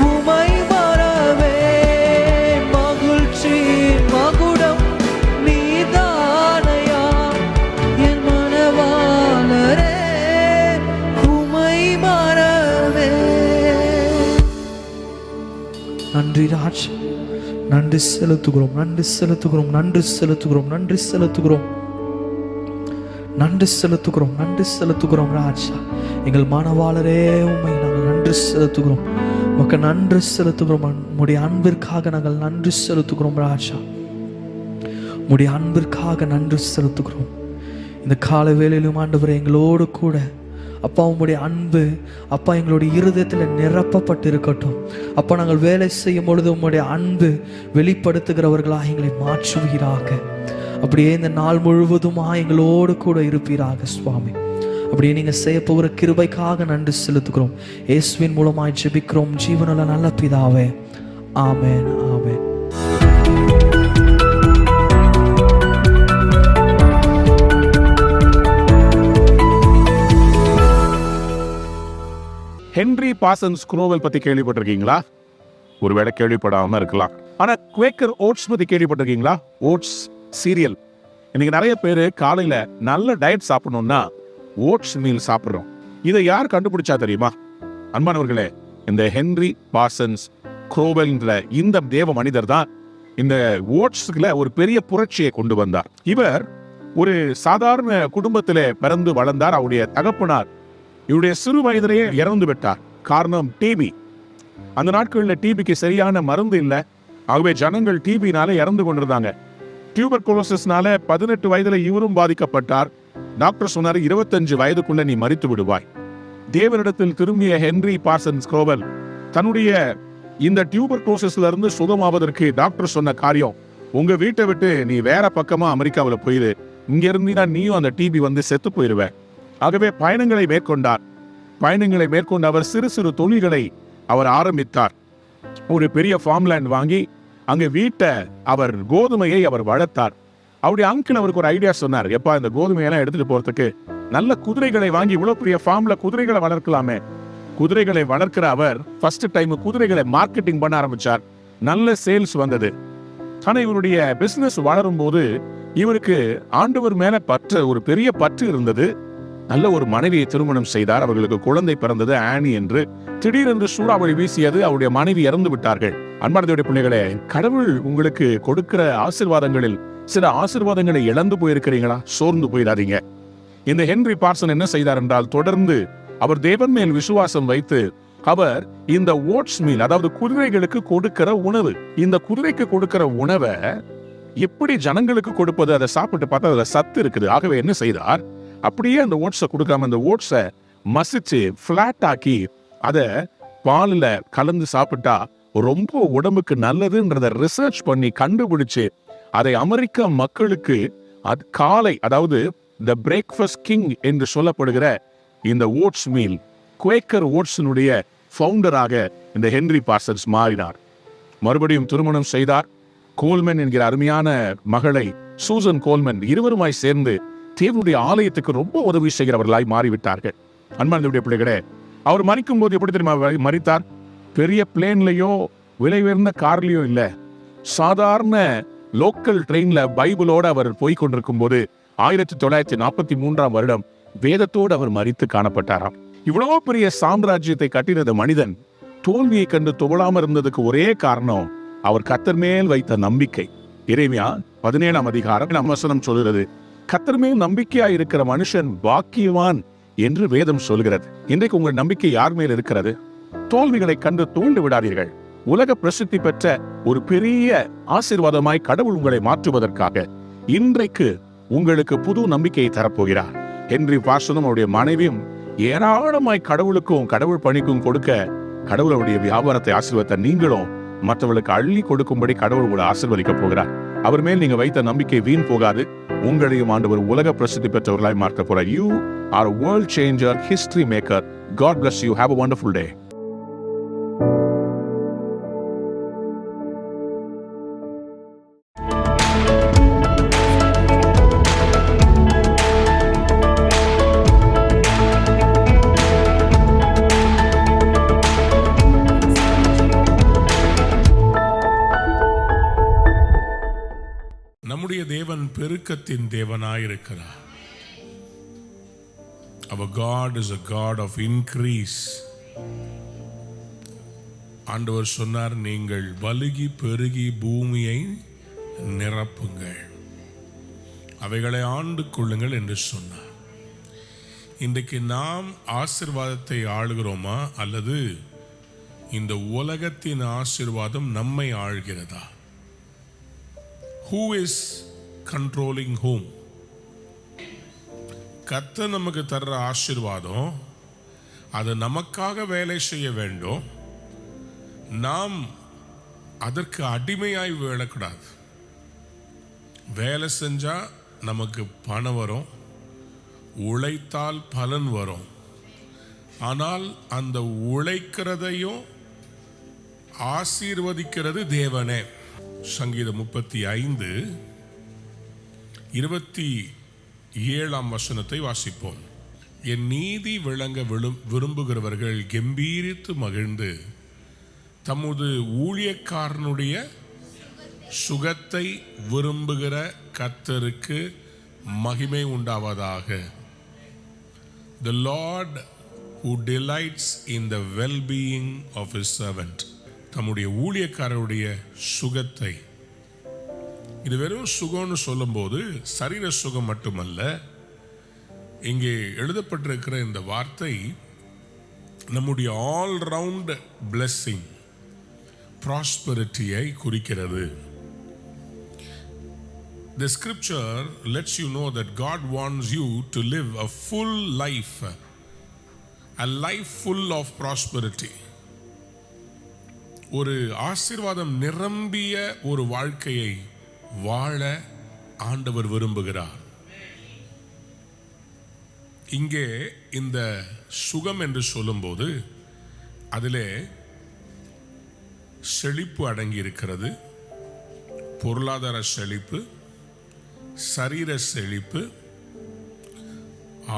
உம்மை மறவே. மகிழ்ச்சியின் மகுடம் நீதானையா, என் மணவாளரே உம்மை மறவே. நன்றி ராஜ், நன்றி செலுத்துகிறோம், நன்றி செலுத்துகிறோம், நன்றி செலுத்துகிறோம், நன்றி செலுத்துகிறோம், நன்றி செலுத்துகிறோம், நன்றி செலுத்துகிறோம் ராஜா. எங்கள் மணவாளரே உம்மை நாங்கள் நன்றி செலுத்துகிறோம், உமக்கு நன்றி செலுத்துகிறோம். உம்முடைய அன்பிற்காக நாங்கள் நன்றி செலுத்துகிறோம் ராஜா, உம்முடைய அன்பிற்காக நன்றி செலுத்துகிறோம். இந்த கால வேளையிலும் ஆண்டவரே எங்களோடு கூட அப்பா உம்முடைய அன்பு அப்பா எங்களுடைய இருதயத்தில் நிரப்பப்பட்டு இருக்கட்டும். அப்பா நாங்கள் வேலை செய்யும் பொழுது உம்முடைய அன்பு வெளிப்படுத்துகிறவர்களாக எங்களை மாற்றுவீராக. அப்படியே இந்த நாள் முழுவதுமா எங்களோடு கூட இருப்பீராக சுவாமி. அப்படியே நீங்க செய்ய போகிற கிருபைக்காக நன்றி செலுத்துகிறோம். இயேசுவின் மூலமாய் ஜெபிக்கிறோம் ஜீவனுள்ள நல்ல பிதாவே, ஆமென், ஆமென். ஹென்றி பார்சன்ஸ் குரோவெல் பத்தி கேள்விப்பட்டிருக்கீங்களா? ஒருவேளை கேள்விப்படாம இருக்கலாம். ஆனா குவேக்கர் ஓட்ஸ் பத்தி கேள்விப்பட்டிருக்கீங்களா? Oats cereal. இன்னைக்கு நிறைய பேர் காலையில நல்ல டயட் சாப்பிடணும்னா ஓட்ஸ் மீல் சாப்பிட்றோம். இதை யார் கண்டுபிடிச்சா தெரியுமா? அன்பானவர்களே, இந்த ஹென்றி பார்சன்ஸ் குரோவெல்ன்ற இந்த தேவ மனிதர் தான் இந்த ஓட்ஸ்ல ஒரு பெரிய புரட்சியை கொண்டு வந்தார். இவர் ஒரு சாதாரண குடும்பத்திலே பிறந்து வளர்ந்தார். அவருடைய தகப்பனார் இவருடைய சிறு வயதிலேயே இறந்து விட்டார். காரணம் டிபி. அந்த நாட்களில் டிபிக்கு சரியான மருந்து இல்லை. ஆகவே ஜனங்கள் டிபினால இறந்து கொண்டிருந்தாங்க. டியூபர்குலோசிஸ்னால 18 வயதுல இவரும் பாதிக்கப்பட்டார். டாக்டர் சொன்னார், 25 வயதுக்குள்ள நீ மரித்து விடுவாய். தேவனிடத்தில் திரும்பிய ஹென்றி பார்சன்ஸ் குரோவெல் தன்னுடைய இந்த டியூபர்குலோசிஸ்ல இருந்து சுகமாவதற்கு டாக்டர் சொன்ன காரியம், உங்க வீட்டை விட்டு நீ வேற பக்கமா அமெரிக்காவில் போயிரு, இங்க இருந்தீனா நீயும் அந்த டிபி வந்து செத்து போயிருவ. ஆகவே பயணங்களை மேற்கொண்டார். பயணங்களை மேற்கொண்டு அவர் சிறு சிறு தொழில்களை அவர் ஆரம்பித்தார். ஒரு பெரிய ஃபார்ம்லேண்ட் வாங்கி அங்கே வீட்டை அவர் கோதுமையை அவர் வளர்த்தார். அவருடைய அங்கிள் அவருக்கு ஒரு ஐடியா சொன்னார், எப்பா இந்த கோதுமையெல்லாம் எடுத்துட்டு போறதுக்கு நல்ல குதிரைகளை வாங்கி இவ்வளவு பெரிய ஃபார்ம்ல குதிரைகளை வளர்க்கலாமே. குதிரைகளை வளர்க்கிற அவர் ஃபர்ஸ்ட் டைம் குதிரைகளை மார்க்கெட்டிங் பண்ண ஆரம்பிச்சார். நல்ல சேல்ஸ் வந்தது. ஆனா இவருடைய பிசினஸ் வளரும் போது இவருக்கு ஆண்டவர் மேல ஒரு பெரிய பற்று இருந்தது. நல்ல ஒரு மனைவியை திருமணம் செய்தார். அவர்களுக்கு குழந்தை பிறந்தது, ஆனி என்று. திடீரென்று சூறாவளி வீசியது, அவருடைய மனைவி இறந்து விட்டார்கள். அன்பானவருடைய பிள்ளைகளே, கடவுள் உங்களுக்கு கொடுக்கிற ஆசீர்வாதங்களில் சில ஆசீர்வாதங்களை இழந்து போயிருக்கிறீங்களா? சோர்ந்து போயிடாதீங்க. இந்த ஹென்றி பார்சன் என்ன செய்தார் என்றால், தொடர்ந்து அவர் தேவன் மேல் விசுவாசம் வைத்து அவர் இந்த ஓட்ஸ் மீல், அதாவது குதிரைகளுக்கு கொடுக்கிற உணவு, இந்த குதிரைக்கு கொடுக்கிற உணவை எப்படி ஜனங்களுக்கு கொடுப்பது, அதை சாப்பிட்டு பார்த்தா அதுல சத்து இருக்குது. ஆகவே என்ன செய்தார், அப்படியே அந்த ஓட்ஸை கொடுக்காம அந்த ஓட்ஸை மசிச்சு பிளாட் ஆக்கி அதை பாலில் கலந்து சாப்பிட்டா ரொம்ப உடம்புக்கு நல்லதுன்றத ரிசர்ச் பண்ணி கண்டுபிடிச்சு அதை அமெரிக்க மக்களுக்கு காலை, அதாவது த பிரேக்ஃபாஸ்ட் கிங் என்று சொல்லப்படுகிற இந்த ஓட்ஸ் மீல், குவேக்கர் ஓட்ஸினுடைய ஃபவுண்டராக இந்த ஹென்றி பார்சன்ஸ் மாறினார். மறுபடியும் திருமணம் செய்தார். கோல்மன் என்கிற அருமையான மகளை சூசன் கோல்மன் இருவருமாய் சேர்ந்து தேவனுடைய ஆலயத்துக்கு ரொம்ப உதவி செய்கிறவர்களாய் மாறிவிட்டார்கள். அன்பானவருடைய பிள்ளைகளே, அவர் மரிக்கும் போது எப்படி தெரியுமா மரித்தார்? பெரிய பிளேன்லயோ விலை உயர்ந்த கார்லயோ இல்ல, சாதாரண லோக்கல் ட்ரெயின்ல பைபிளோட அவர் போய் கொண்டிருக்கும் போது 1943 வருடம் வேதத்தோடு அவர் மரித்து காணப்பட்டாராம். இவ்வளவு பெரிய சாம்ராஜ்யத்தை கட்டினது மனிதன் தோல்வியை கண்டு துவளாம இருந்ததுக்கு ஒரே காரணம் அவர் கர்த்தர் மேல் வைத்த நம்பிக்கை. எரேமியா 17ஆம் அதிகாரம் வசனம் சொல்கிறது, கர்த்தர் மேல் நம்பிக்கையா இருக்கிற மனுஷன் பாக்கியவான் என்று வேதம் சொல்கிறது. இன்றைக்கு உங்கள் நம்பிக்கை யார் மேல் இருக்கிறது? தோல்விகளை கண்டு தூண்டு விடாதீர்கள். உலக பிரசித்தி பெற்ற ஒரு பெரிய ஆசீர்வாதமாய் கடவுள் உங்களை மாற்றுவதற்காக இன்றைக்கு உங்களுக்கு புது நம்பிக்கையை தரப்போகிறார். ஹென்றி பாஷனும் அவருடைய மனைவியும் ஏராளமாய் கடவுளுக்கும் கடவுள் பணிக்கும் கொடுக்க கடவுளுடைய வியாபாரத்தை ஆசீர்வதித்த நீங்களும் மற்றவர்களுக்கு அள்ளி கொடுக்கும்படி கடவுள் உங்களை ஆசீர்வதிக்க போகிறார். அவர் மேல் நீங்க வைத்த நம்பிக்கை வீண் போகாது. உங்களையும் ஆண்டவர் உலக பிரசித்தி பெற்றவர்களாய் மாற்ற போறார். You are a world changer, history maker. God bless you. Have a wonderful day. நம்முடைய தேவன் பெருக்கத்தின் தேவனாயிருக்கிறார். Our God is a God of increase. ஆண்டவர் சொன்னார், நீங்கள் பலுகி பெருகி பூமியை நிரப்புங்கள், அவைகளை ஆண்டு கொள்ளுங்கள் என்று சொன்னார். இன்றைக்கு நாம் ஆசீர்வாதத்தை ஆளுகிறோமா அல்லது இந்த உலகத்தின் ஆசீர்வாதம் நம்மை ஆள்கிறதா? Who is controlling whom? கர்த்தர் நமக்கு தர்ற ஆசீர்வாதம் அது நமக்காக வேலை செய்ய வேண்டும். நாம் அதற்கு அடிமையாய் வாழக்கூடாது. வேலை செஞ்சா நமக்கு பணம் வரும், உழைத்தால் பலன் வரும். ஆனால் அந்த உழைக்கிறதையும் ஆசீர்வதிக்கிறது தேவனே. சங்கீதம் 35:27 வசனத்தை வாசிப்போம். என் நீதி விளங்க விரும்புகிறவர்கள் கம்பீரித்து மகிழ்ந்து தமது ஊழியக்காரனுடைய சுகத்தை விரும்புகிற கர்த்தருக்கு மகிமை உண்டாவதாக. The Lord who delights in the well-being of his servant. தம்முடைய ஊழியக்காரருடைய சுகத்தை. இது வெறும் சுகம்னு சொல்லும்போது சரீர சுகம் மட்டுமல்ல, இங்கே எழுதப்பட்டிருக்கிற இந்த வார்த்தை நம்முடைய ஆல் ரவுண்ட் பிளெஸிங், ப்ராஸ்பரிட்டியை குறிக்கிறது. The scripture lets you know that God wants you to live a full life, a life full of prosperity. ஒரு ஆசீர்வாதம் நிரம்பிய ஒரு வாழ்க்கையை வாழ ஆண்டவர் விரும்புகிறார். இங்கே இந்த சுகம் என்று சொல்லும்போது அதிலே செழிப்பு அடங்கி இருக்கிறது. பொருளாதார செழிப்பு, சரீர செழிப்பு,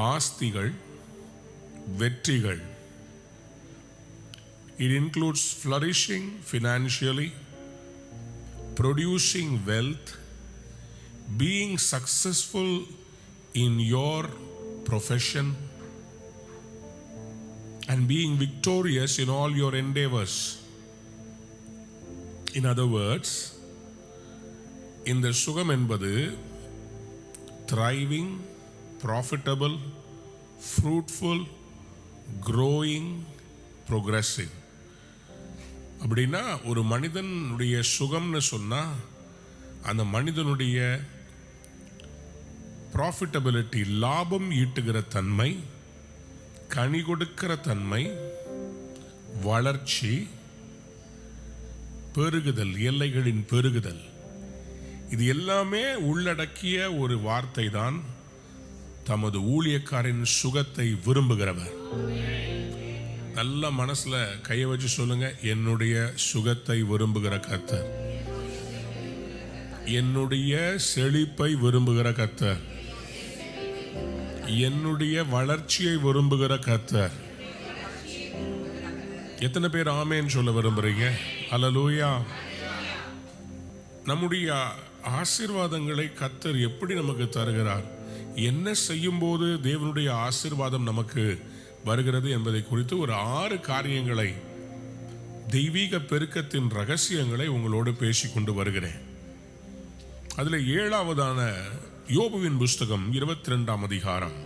ஆஸ்திகள், வெற்றிகள். It includes flourishing financially, producing wealth, being successful in your profession, and being victorious in all your endeavors. In other words, இந்த சுகம் என்பது thriving, profitable, fruitful, growing, progressing. அப்படின்னா ஒரு மனிதனுடைய சுகம்னு சொன்னா அந்த மனிதனுடைய ப்ராஃபிட்டபிலிட்டி, லாபம் ஈட்டுகிற தன்மை, கனி கொடுக்கிற தன்மை, வளர்ச்சி, பெருகுதல், எல்லைகளின் பெருகுதல், இது எல்லாமே உள்ளடக்கிய ஒரு வார்த்தை தான் தமது ஊழியக்காரின் சுகத்தை விரும்புகிறவர். நல்ல மனசுல கையை வச்சு சொல்லுங்க, என்னுடைய சுகத்தை விரும்புகிற கர்த்தர், என்னுடைய செழிப்பை விரும்புகிற கர்த்தர், என்னுடைய வளர்ச்சியை விரும்புகிற கர்த்தர். எத்தனை பேர் ஆமேன்னு சொல்ல விரும்புறீங்க? அல்லேலூயா. நம்முடைய ஆசீர்வாதங்களை கர்த்தர் எப்படி நமக்கு தருகிறார்? என்ன செய்யும்போது தேவனுடைய ஆசீர்வாதம் நமக்கு வருகிறது என்பதை குறித்து ஒரு 6 காரியங்களை, தெய்வீக பெருக்கத்தின் ரகசியங்களை உங்களோடு பேசிக்கொண்டு வருகிறேன். அதில் 7ஆவதான யோபுவின் புஸ்தகம் 22ஆம் அதிகாரம்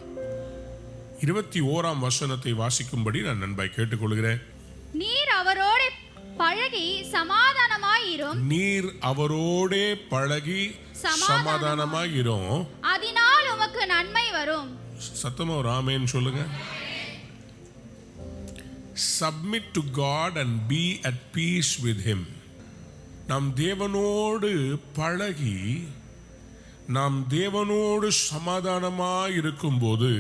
21ஆம் வசனத்தை வாசிக்கும்படி நான் நண்பாய் கேட்டுக்கொள்கிறேன். நீர் அவரோடு பழகி சமாதானமாயிரும். நீர் அவரோடே பழகி சமாதானமாயிரும். அதனால் உமக்கு நன்மை வரும். சத்தமா ஒரு ஆமென் சொல்லுங்க. Submit to God and be at peace with him. நாம் தேவனோடு பழகி நாம் தேவனோடு சமாதானமாய் இருக்கும்போது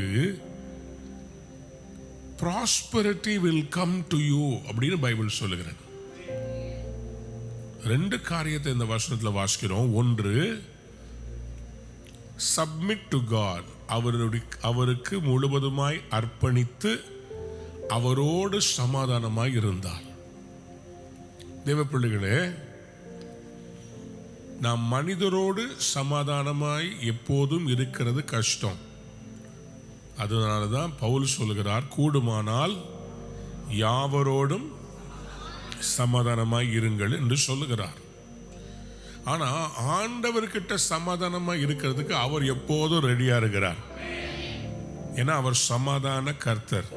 prosperity will come to you அப்படின்னு பைபிள் சொல்லுகிறது. 2 காரியத்தை இந்த வசனத்தில் வாசிக்கிறோம். ஒன்று, சப்மிட் டு காட், அவருக்கு முழுவதுமாய் அர்ப்பணித்து அவரோடு சமாதானமாய் இருந்தார். தேவ பிள்ளைகளே, நாம் மனிதரோடு சமாதானமாய் எப்போதும் இருக்கிறது கஷ்டம். அதனால தான் பவுல் சொல்லுகிறார், கூடுமானால் யாவரோடும் சமாதானமாய் இருங்கள் என்று சொல்லுகிறார். ஆனா ஆண்டவர்கிட்ட சமாதானமாய் இருக்கிறதுக்கு அவர் எப்போதும் ரெடியா இருக்கிறார். ஏன்னா அவர் சமாதான கர்த்தர்,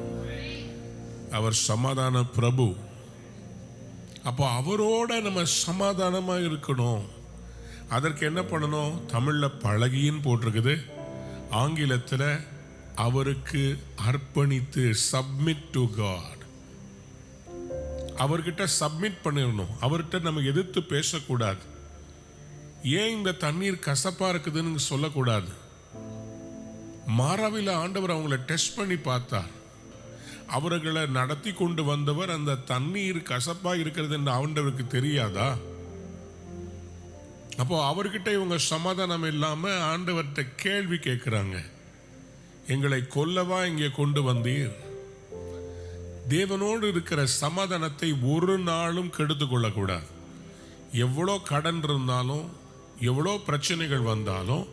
அவர் சமாதான பிரபு. அப்போ அவரோட நம்ம சமாதானமா இருக்கணும். அதற்கு என்ன பண்ணணும்? தமிழ்ல பழகின்னு போட்டிருக்குது, ஆங்கிலத்தில் அவருக்கு அர்ப்பணித்து, சப்மிட் டு காட். அவர்கிட்ட சப்மிட் பண்ணிடணும். அவர்கிட்ட நம்ம எதிர்த்து பேசக்கூடாது. ஏன் இந்த தண்ணீர் கசப்பா இருக்குதுன்னு சொல்லக்கூடாது. மாறாவில ஆண்டவர் அவங்கள டெஸ்ட் பண்ணி பார்த்தார். அவர்களை நடத்தி கொண்டு வந்தவர் அந்த தண்ணீர் கசப்பா இருக்கிறது என்று ஆண்டவருக்கு தெரியாதா? அப்போ அவர்கிட்ட இவங்க சமாதானம் இல்லாம ஆண்டவர்கிட்ட கேள்வி கேட்கிறாங்க, எங்களை கொல்லவா இங்கே கொண்டு வந்தீர்? தேவனோடு இருக்கிற சமாதானத்தை ஒரு நாளும் கெடுத்து கொள்ளக்கூடாது. எவ்வளோ கடன் இருந்தாலும், எவ்வளோ பிரச்சனைகள் வந்தாலும்,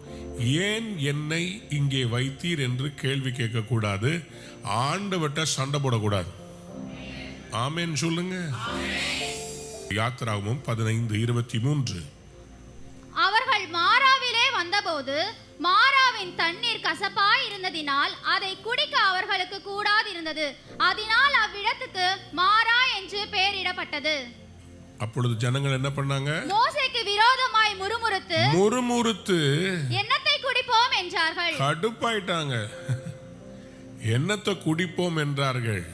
ஏன் என்னை இங்கே வைத்தீர் என்று கேள்வி கேட்கக்கூடாது. ஆண்டவர்கிட்ட சண்டை போடக்கூடாது. ஆமென் சொல்லுங்க. யாத்திராகமம் 15:23. அவர்கள் மாராவிலே வந்தபோது மாராவின் தண்ணீர் கசப்பாய் இருந்ததினால் அதை குடிக்க அவர்களுக்கு கூடாதிருந்தது. அதனால் அவ்விடத்துக்கு மாரா என்று பெயரிடப்பட்டது. அப்பொழுது ஜனங்கள் என்ன பண்ணாங்க? மோசேக்கு விரோதமாய் முறுமுறுத்து என்னத்தை குடிப்போம் என்றார்கள். கடுப்பாயிட்டாங்க. என்னத்தை குடிப்போம் என்றார்கள்.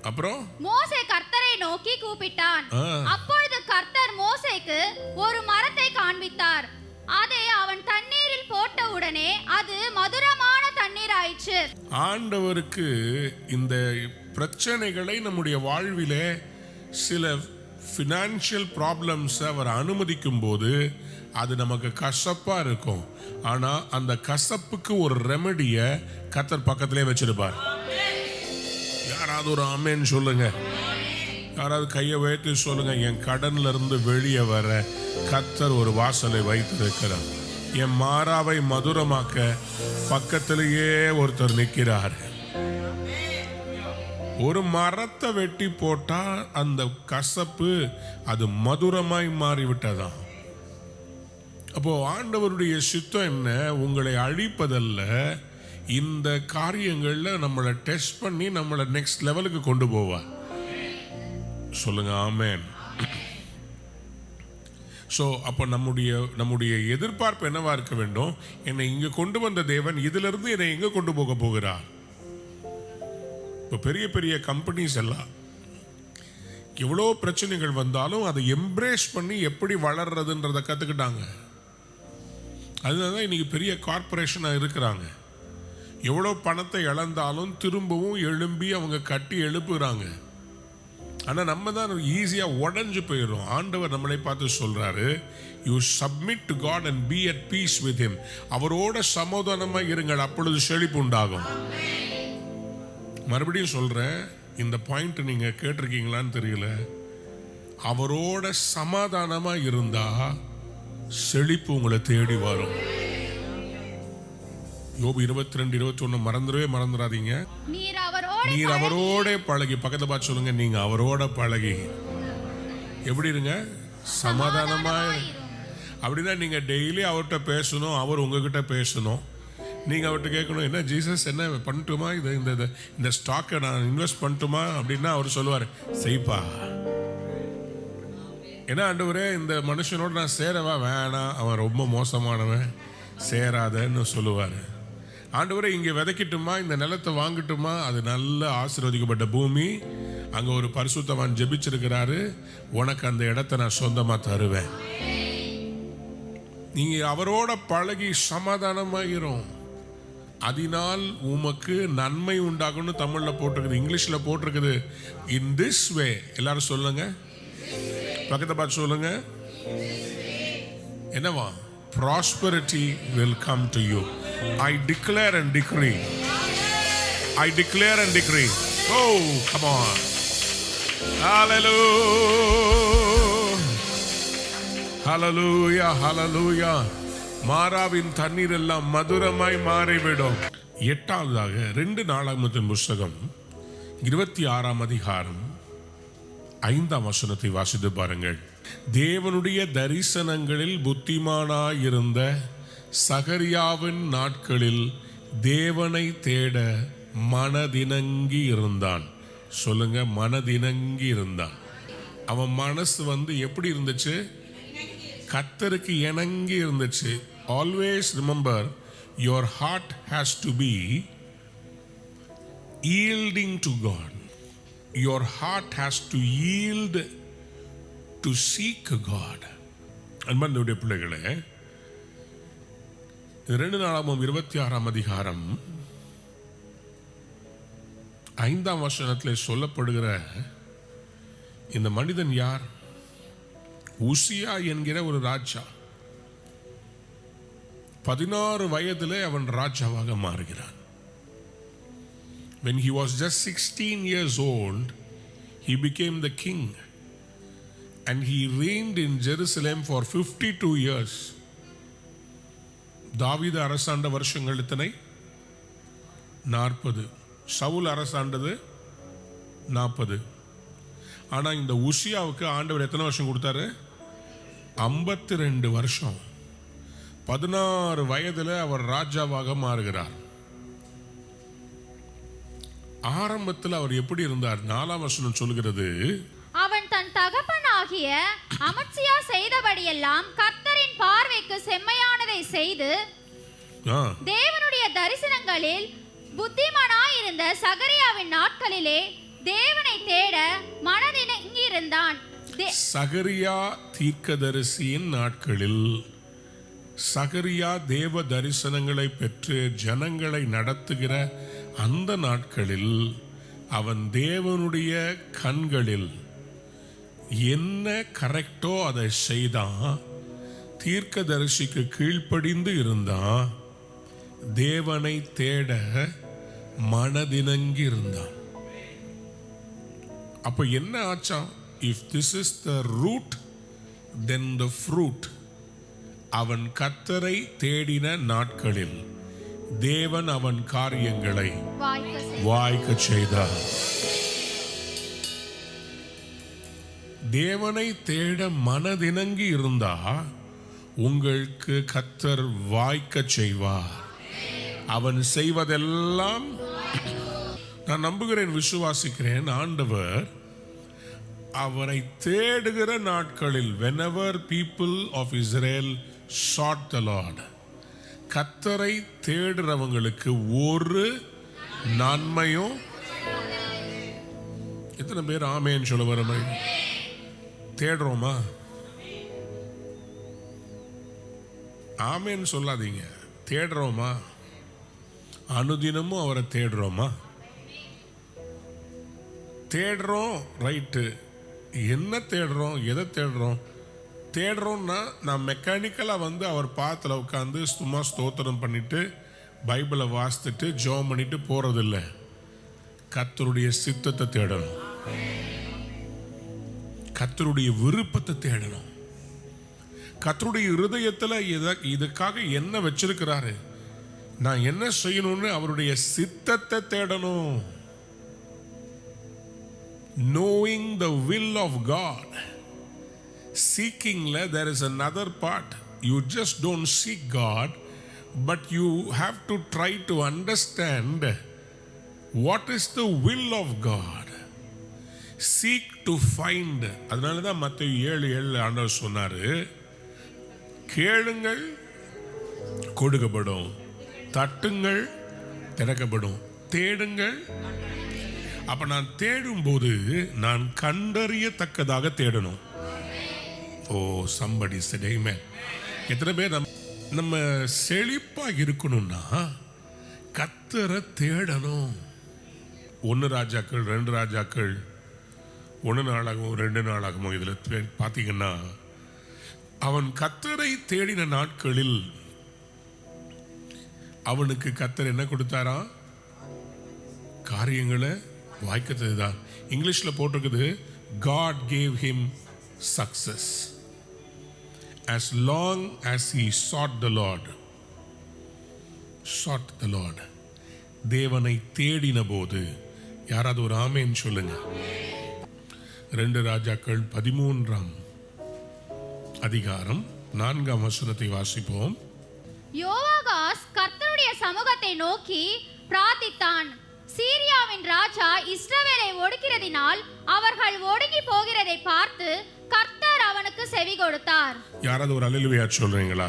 அப்புறம் மோசே கர்த்தரை நோக்கி கூப்பிட்டான். அப்பொழுது கர்த்தர் மோசேக்கு ஒரு மரத்தை காண்பித்தார். அதை அவன் தண்ணீரில் போட்ட உடனே அது மதுரமான தண்ணீர் ஆயிற்று. ஆண்டவருக்கு இந்த பிரச்சனைகளை நம்முடைய வாழ்விலே சில ஃபினான்ஷியல் ப்ராப்ளம்ஸ் அவர் அனுமதிக்கும் போது அது நமக்கு கசப்பா இருக்கும். ஆனா அந்த கசப்புக்கு ஒரு ரெமெடியை கர்த்தர் பக்கத்திலே வச்சிருப்பார். யாராவது ஒரு ஆமென் சொல்லுங்க. யாராவது கையை வைத்து சொல்லுங்க, என் கடன்ல இருந்து வெளியே வர கர்த்தர் ஒரு வாசலை வைத்திருக்கிறார். என் மாறாவை மதுரமாக்க பக்கத்திலேயே ஒருத்தர் நிற்கிறார். ஒரு மரத்தை வெட்டி போட்டா அந்த கசப்பு அது மதுரமாய் மாறிவிட்டதாம். அப்போ ஆண்டவருடைய சித்தம் என்ன? உங்களை அழிப்பதல்ல, இந்த காரியங்கள்ல நம்மளை டெஸ்ட் பண்ணி நம்மளை நெக்ஸ்ட் லெவலுக்கு கொண்டு போவார். சொல்லுங்க ஆமென். ஸோ அப்போ நம்முடைய எதிர்பார்ப்பு என்னவா இருக்க வேண்டும்? என்னை இங்க கொண்டு வந்த தேவன் இதிலிருந்து என்னை எங்க கொண்டு போக போகிறார்? இப்போ பெரிய பெரிய கம்பெனிஸ் எல்லாம் எவ்வளோ பிரச்சனைகள் வந்தாலும் அதை எம்ப்ரேஸ் பண்ணி எப்படி வளர்றதுன்றதை கற்றுக்கிட்டாங்க. அதுதான் இன்னைக்கு பெரிய கார்பரேஷனாக இருக்கிறாங்க. எவ்வளோ பணத்தை இழந்தாலும் திரும்பவும் எழும்பி அவங்க கட்டி எழுப்புகிறாங்க. ஆனால் நம்ம தான் ஈஸியாக உடஞ்சு போயிடும். ஆண்டவர் நம்மளை பார்த்து சொல்கிறாரு, you submit to God and be at peace with him. அவரோட சமாதானமாக இருங்கள், அப்பொழுது செழிப்பு உண்டாகும். மறுபடியும் சொல்கிறேன், இந்த பாயிண்ட் நீங்கள் கேட்டிருக்கீங்களான்னு தெரியல. அவரோட சமாதானமாக இருந்தால் செழிப்பு உங்களை தேடி வரும். யோபு 22:21 மறந்துடாதீங்க. நீர் அவரோட பழகி, பக்கத்துல பார்த்து சொல்லுங்க, நீங்க அவரோட பழகி எப்படி இருங்க? சமாதானமா. அப்படின்னா நீங்க டெய்லி அவர்கிட்ட பேசணும், அவர் உங்ககிட்ட பேசணும். நீங்க அவர்கிட்ட கேட்கணும், என்ன ஜீசஸ் என்ன பண்ணட்டுமா, இந்த ஸ்டாக்கை நான் இன்வெஸ்ட் பண்ணட்டுமா அப்படின்னா அவர் சொல்லுவார், செய்ப்பா. என்ன ஆண்டவரே, இந்த மனுஷனோட நான் சேரவா? வேணாம், அவன் ரொம்ப மோசமானவன், சேராதன்னு சொல்லுவார். ஆண்டவரே, இங்கே விதைக்கட்டுமா, இந்த நிலத்தை வாங்கட்டுமா? அது நல்ல ஆசீர்வதிக்கப்பட்ட பூமி, அங்கே ஒரு பரிசுத்தவான் ஜெபிச்சிருக்கிறாரு, உனக்கு அந்த இடத்தை நான் சொந்தமாக தருவேன். நீங்க அவரோட பழகி சமாதானமாயிரும், அதனால் உமக்கு நன்மை உண்டாகும்னு தமிழ்ல போட்டிருக்குது. இங்கிலீஷ்ல போட்டிருக்குது இன் திஸ் வே. எல்லாரும் சொல்லுங்க, பக்கத்தை பார்த்து சொல்லுங்க, என்னவா? Prosperity will come to you. I declare and decree. I declare and decree. Oh, come on. Hallelujah. Hallelujah. Hallelujah. மாறாவின் தண்ணீர் எல்லாம் மதுரமாய் மாறிவிடும். 8வதாக 2 நாளாகமத்தின் புஸ்தகம் 26ஆம் அதிகாரம் 5ஆம் வசனத்தை வாசித்து பாருங்கள். தேவனுடைய தரிசனங்களில் புத்திமானாயிருந்த சகரியாவின் நாட்களில் தேவனை தேட மனதினங்கி இருந்தான். சொல்லுங்க, மனதினங்கி இருந்தான். அவன் மனசு எப்படி இருந்துச்சு? கர்த்தருக்கு இணங்கி இருந்துச்சு. Always remember, your heart has to be yielding to God. Your heart has to yield to seek God. அன்பார்ந்தவருடைய பிள்ளைகளே, 2 நாளாகமம் 26ஆம் அதிகாரம் 5ஆம் வசனத்தில் சொல்லப்படுகிற இந்த மனிதன் யார்? உசியா என்கிற ஒரு ராஜா. 16 வயதிலே அவன் ராஜாவாக மாறுகிறான். When he was just 16 years old, he became the king. And he reigned in Jerusalem for 52 years. தாவீது அரசாண்ட வருஷங்கள் எத்தனை? 40. சவுல் அரசாண்டது 40. ஆனா இந்த உசியாவுக்கு ஆண்டவர் எத்தனை வருஷம் கொடுத்தாரு? 52 வருஷம். 16 வயதுல அவர் ராஜாவாக மாறுகிறார். ஆரம்பத்தில் அவர் எப்படி இருந்தார்? 4ஆம் வசனம் சொல்கிறது, அவன் தன் தகப்பனாகிய அமத்சியா செய்தபடியெல்லாம் கர்த்தரின் பார்வைக்கு செம்மையானதை செய்து தேவனுடைய தரிசனங்களில் புத்திமானாயிருந்த சகரியாவின் நாட்களிலே தேவனை தேட மனதினங்கி இருந்தான். சகரியா தீர்க்கதரிசியின் நாட்களில் சகரியா தேவ தரிசனங்களை பெற்று ஜனங்களை நடத்துகிற அந்த நாட்களில் அவன் தேவனுடைய கண்களில் என்ன கரெக்டோ அதை செய்தான். தீர்க்கதரிசிக்கு கீழ்ப்படிந்து இருந்தான். தேவனை தேட மனதினங்கி இருந்தான். அப்ப என்ன ஆச்சா? If this is the root then the fruit. அவன் கர்த்தரை தேடின நாட்களில் தேவன் அவன் காரியங்களை வாய்க்க செய்தார். தேவனை தேட மனதினங்கி இருந்தா உங்களுக்கு கர்த்தர் வாய்க்க செய்வார். அவன் செய்வதெல்லாம் நான் நம்புகிறேன், விசுவாசிக்கிறேன். ஆண்டவர் அவரை தேடுகிற நாட்களில் whenever people of Israel sought the Lord, கர்த்தரை தேடுறவங்களுக்கு ஒரு நன்மையும். எத்தனை பேர் ஆமேன்னு சொல்ல வர மாதிரி தேடுறோமா? ஆமேன்னு சொல்லாதீங்க. தேடுறோமா? அனுதினமும் அவரை தேடுறோமா? தேடுறோம், ரைட்டு. என்ன தேடுறோம்? எதை தேடுறோம்? தேடுறோம்னா நான் மெக்கானிக்கலாக அவர் பாத்தில் உட்காந்து சும்மா ஸ்தோத்திரம் பண்ணிட்டு பைபிளை வாசித்துட்டு ஜெபம் பண்ணிட்டு போறதில்லை. கர்த்தருடைய சித்தத்தை தேடணும், கர்த்தருடைய விருப்பத்தை தேடணும். கர்த்தருடைய இருதயத்தில் இதுக்காக என்ன வச்சிருக்கிறாரு, நான் என்ன செய்யணும்னு அவருடைய சித்தத்தை தேடணும். Knowing the will of God. Seekingல there is another part. You just don't seek God, but you have to try to understand what is the will of God. Seek to find. அதனால தான் மத்தேயு 7:7 ஆண்டவர் சொன்னாரு, கேளுங்கள் கொடுக்கப்படும், தட்டுங்கள் திறக்கப்படும், தேடுங்கள். அப்ப நான் தேடும்போது நான் கண்டறியத்தக்கதாக தேடணும். ஓ somebody said amen. எத்தனை பேர் நம்ம செழிப்பா இருக்கணும்னா கர்த்தரை தேடணும். 1 ராஜாக்கள் 2 ராஜாக்கள் 1 நாளாகவும் 2 நாளாகவும் இதுல பார்த்தீங்கன்னா அவன் கர்த்தரை தேடின நாட்களில் அவனுக்கு கர்த்தர் என்ன கொடுத்தாரா? காரியங்களை வாய்க்கத்தது தான். இங்கிலீஷ்ல போட்டிருக்குது, God gave him success as long as he sought the Lord. sought the Lord. தேவனை தேடின போது. யாராவது ஒரு ஆமென் சொல்லுங்க. 2 ராஜாக்கள் 13ஆம் அதிகாரம் 4ஆம் வசனத்தை வாசிப்போம். யோவாகாஸ் கர்த்தருடைய சமூகத்தை நோக்கி பிரார்த்தித்தான். சீரியாவின் ராஜா இஸ்ரவேலை ஒடுக்கிறதினால் அவர்கள் ஒடுங்கி போகிறதை பார்த்து கர்த்தர் அவனுக்கு செவி கொடுத்தார். யாராவது ஒரு அல்லேலூயா சொல்றீங்களா?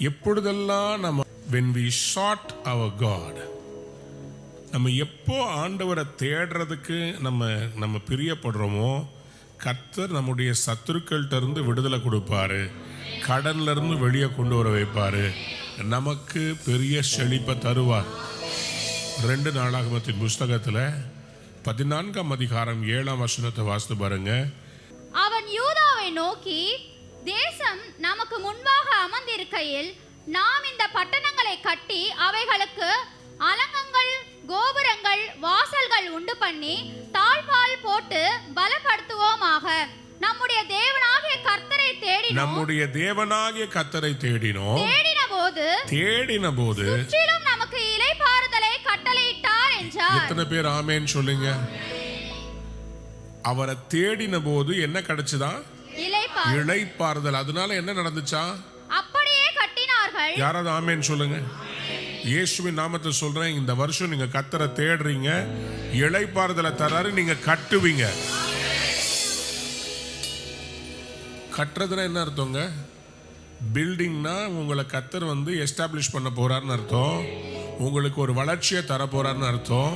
எப்பொழுதெல்லாம் நம்ம when we sought our God, நம்ம எப்போ ஆண்டவரை தேடுறதுக்கு நம்ம பிரியப்படுறோமோ கர்த்தர் நம்முடைய சத்துருக்கள்கிட்ட இருந்து விடுதலை கொடுப்பாரு, கடன்ல இருந்து வெளியே கொண்டு வர வைப்பாரு, நமக்கு பெரிய செழிப்பை தருவார். 2 நாளாகமத்தின் புஸ்தகத்துல 14ஆம் அதிகாரம் 7ஆம் வசனத்தை வாசித்து பாருங்க. அவன் யூதாவை நோக்கி, தேசம் நமக்கு முன்பாக அமர்ந்திருக்கையில் நாம் இந்த பட்டணங்களை கட்டி அவைகளுக்கு அலங்கங்கள், கோபுரங்கள், வாசல்கள் உண்டு பண்ணி தாழ்பால் போட்டு பலப்படுத்துவோமாக. நம்முடைய தேவனாகிய கர்த்தரை தேடினோம். தேடின போது சுற்றிலும் நமக்கு இளைப்பாறுதலை கட்டளையிட்டார் என்றார். எத்தனை பேர் ஆமென் சொல்லுங்க? அவரை தேடின போது என்ன கிடைச்சுதான்? இளைப்பாறுதல். அதனால என்ன நடந்துச்சா? அப்படியே கட்டினார்கள். யாராவது ஆமென் சொல்லுங்க. இயேசுவின் நாமத்தை சொல்றேன், இந்த வருஷம் நீங்க கர்த்தரை தேடுறீங்க, இளைப்பாறுதலை தராரு, நீங்க கட்டுவீங்க. கட்டுறதுனா என்ன அர்த்தங்க? பில்டிங்னா உங்களை கர்த்தர் எஸ்டாப்ளிஷ் பண்ண போறாருன்னு அர்த்தம். உங்களுக்கு ஒரு வளர்ச்சியை தர போறாருன்னு அர்த்தம்.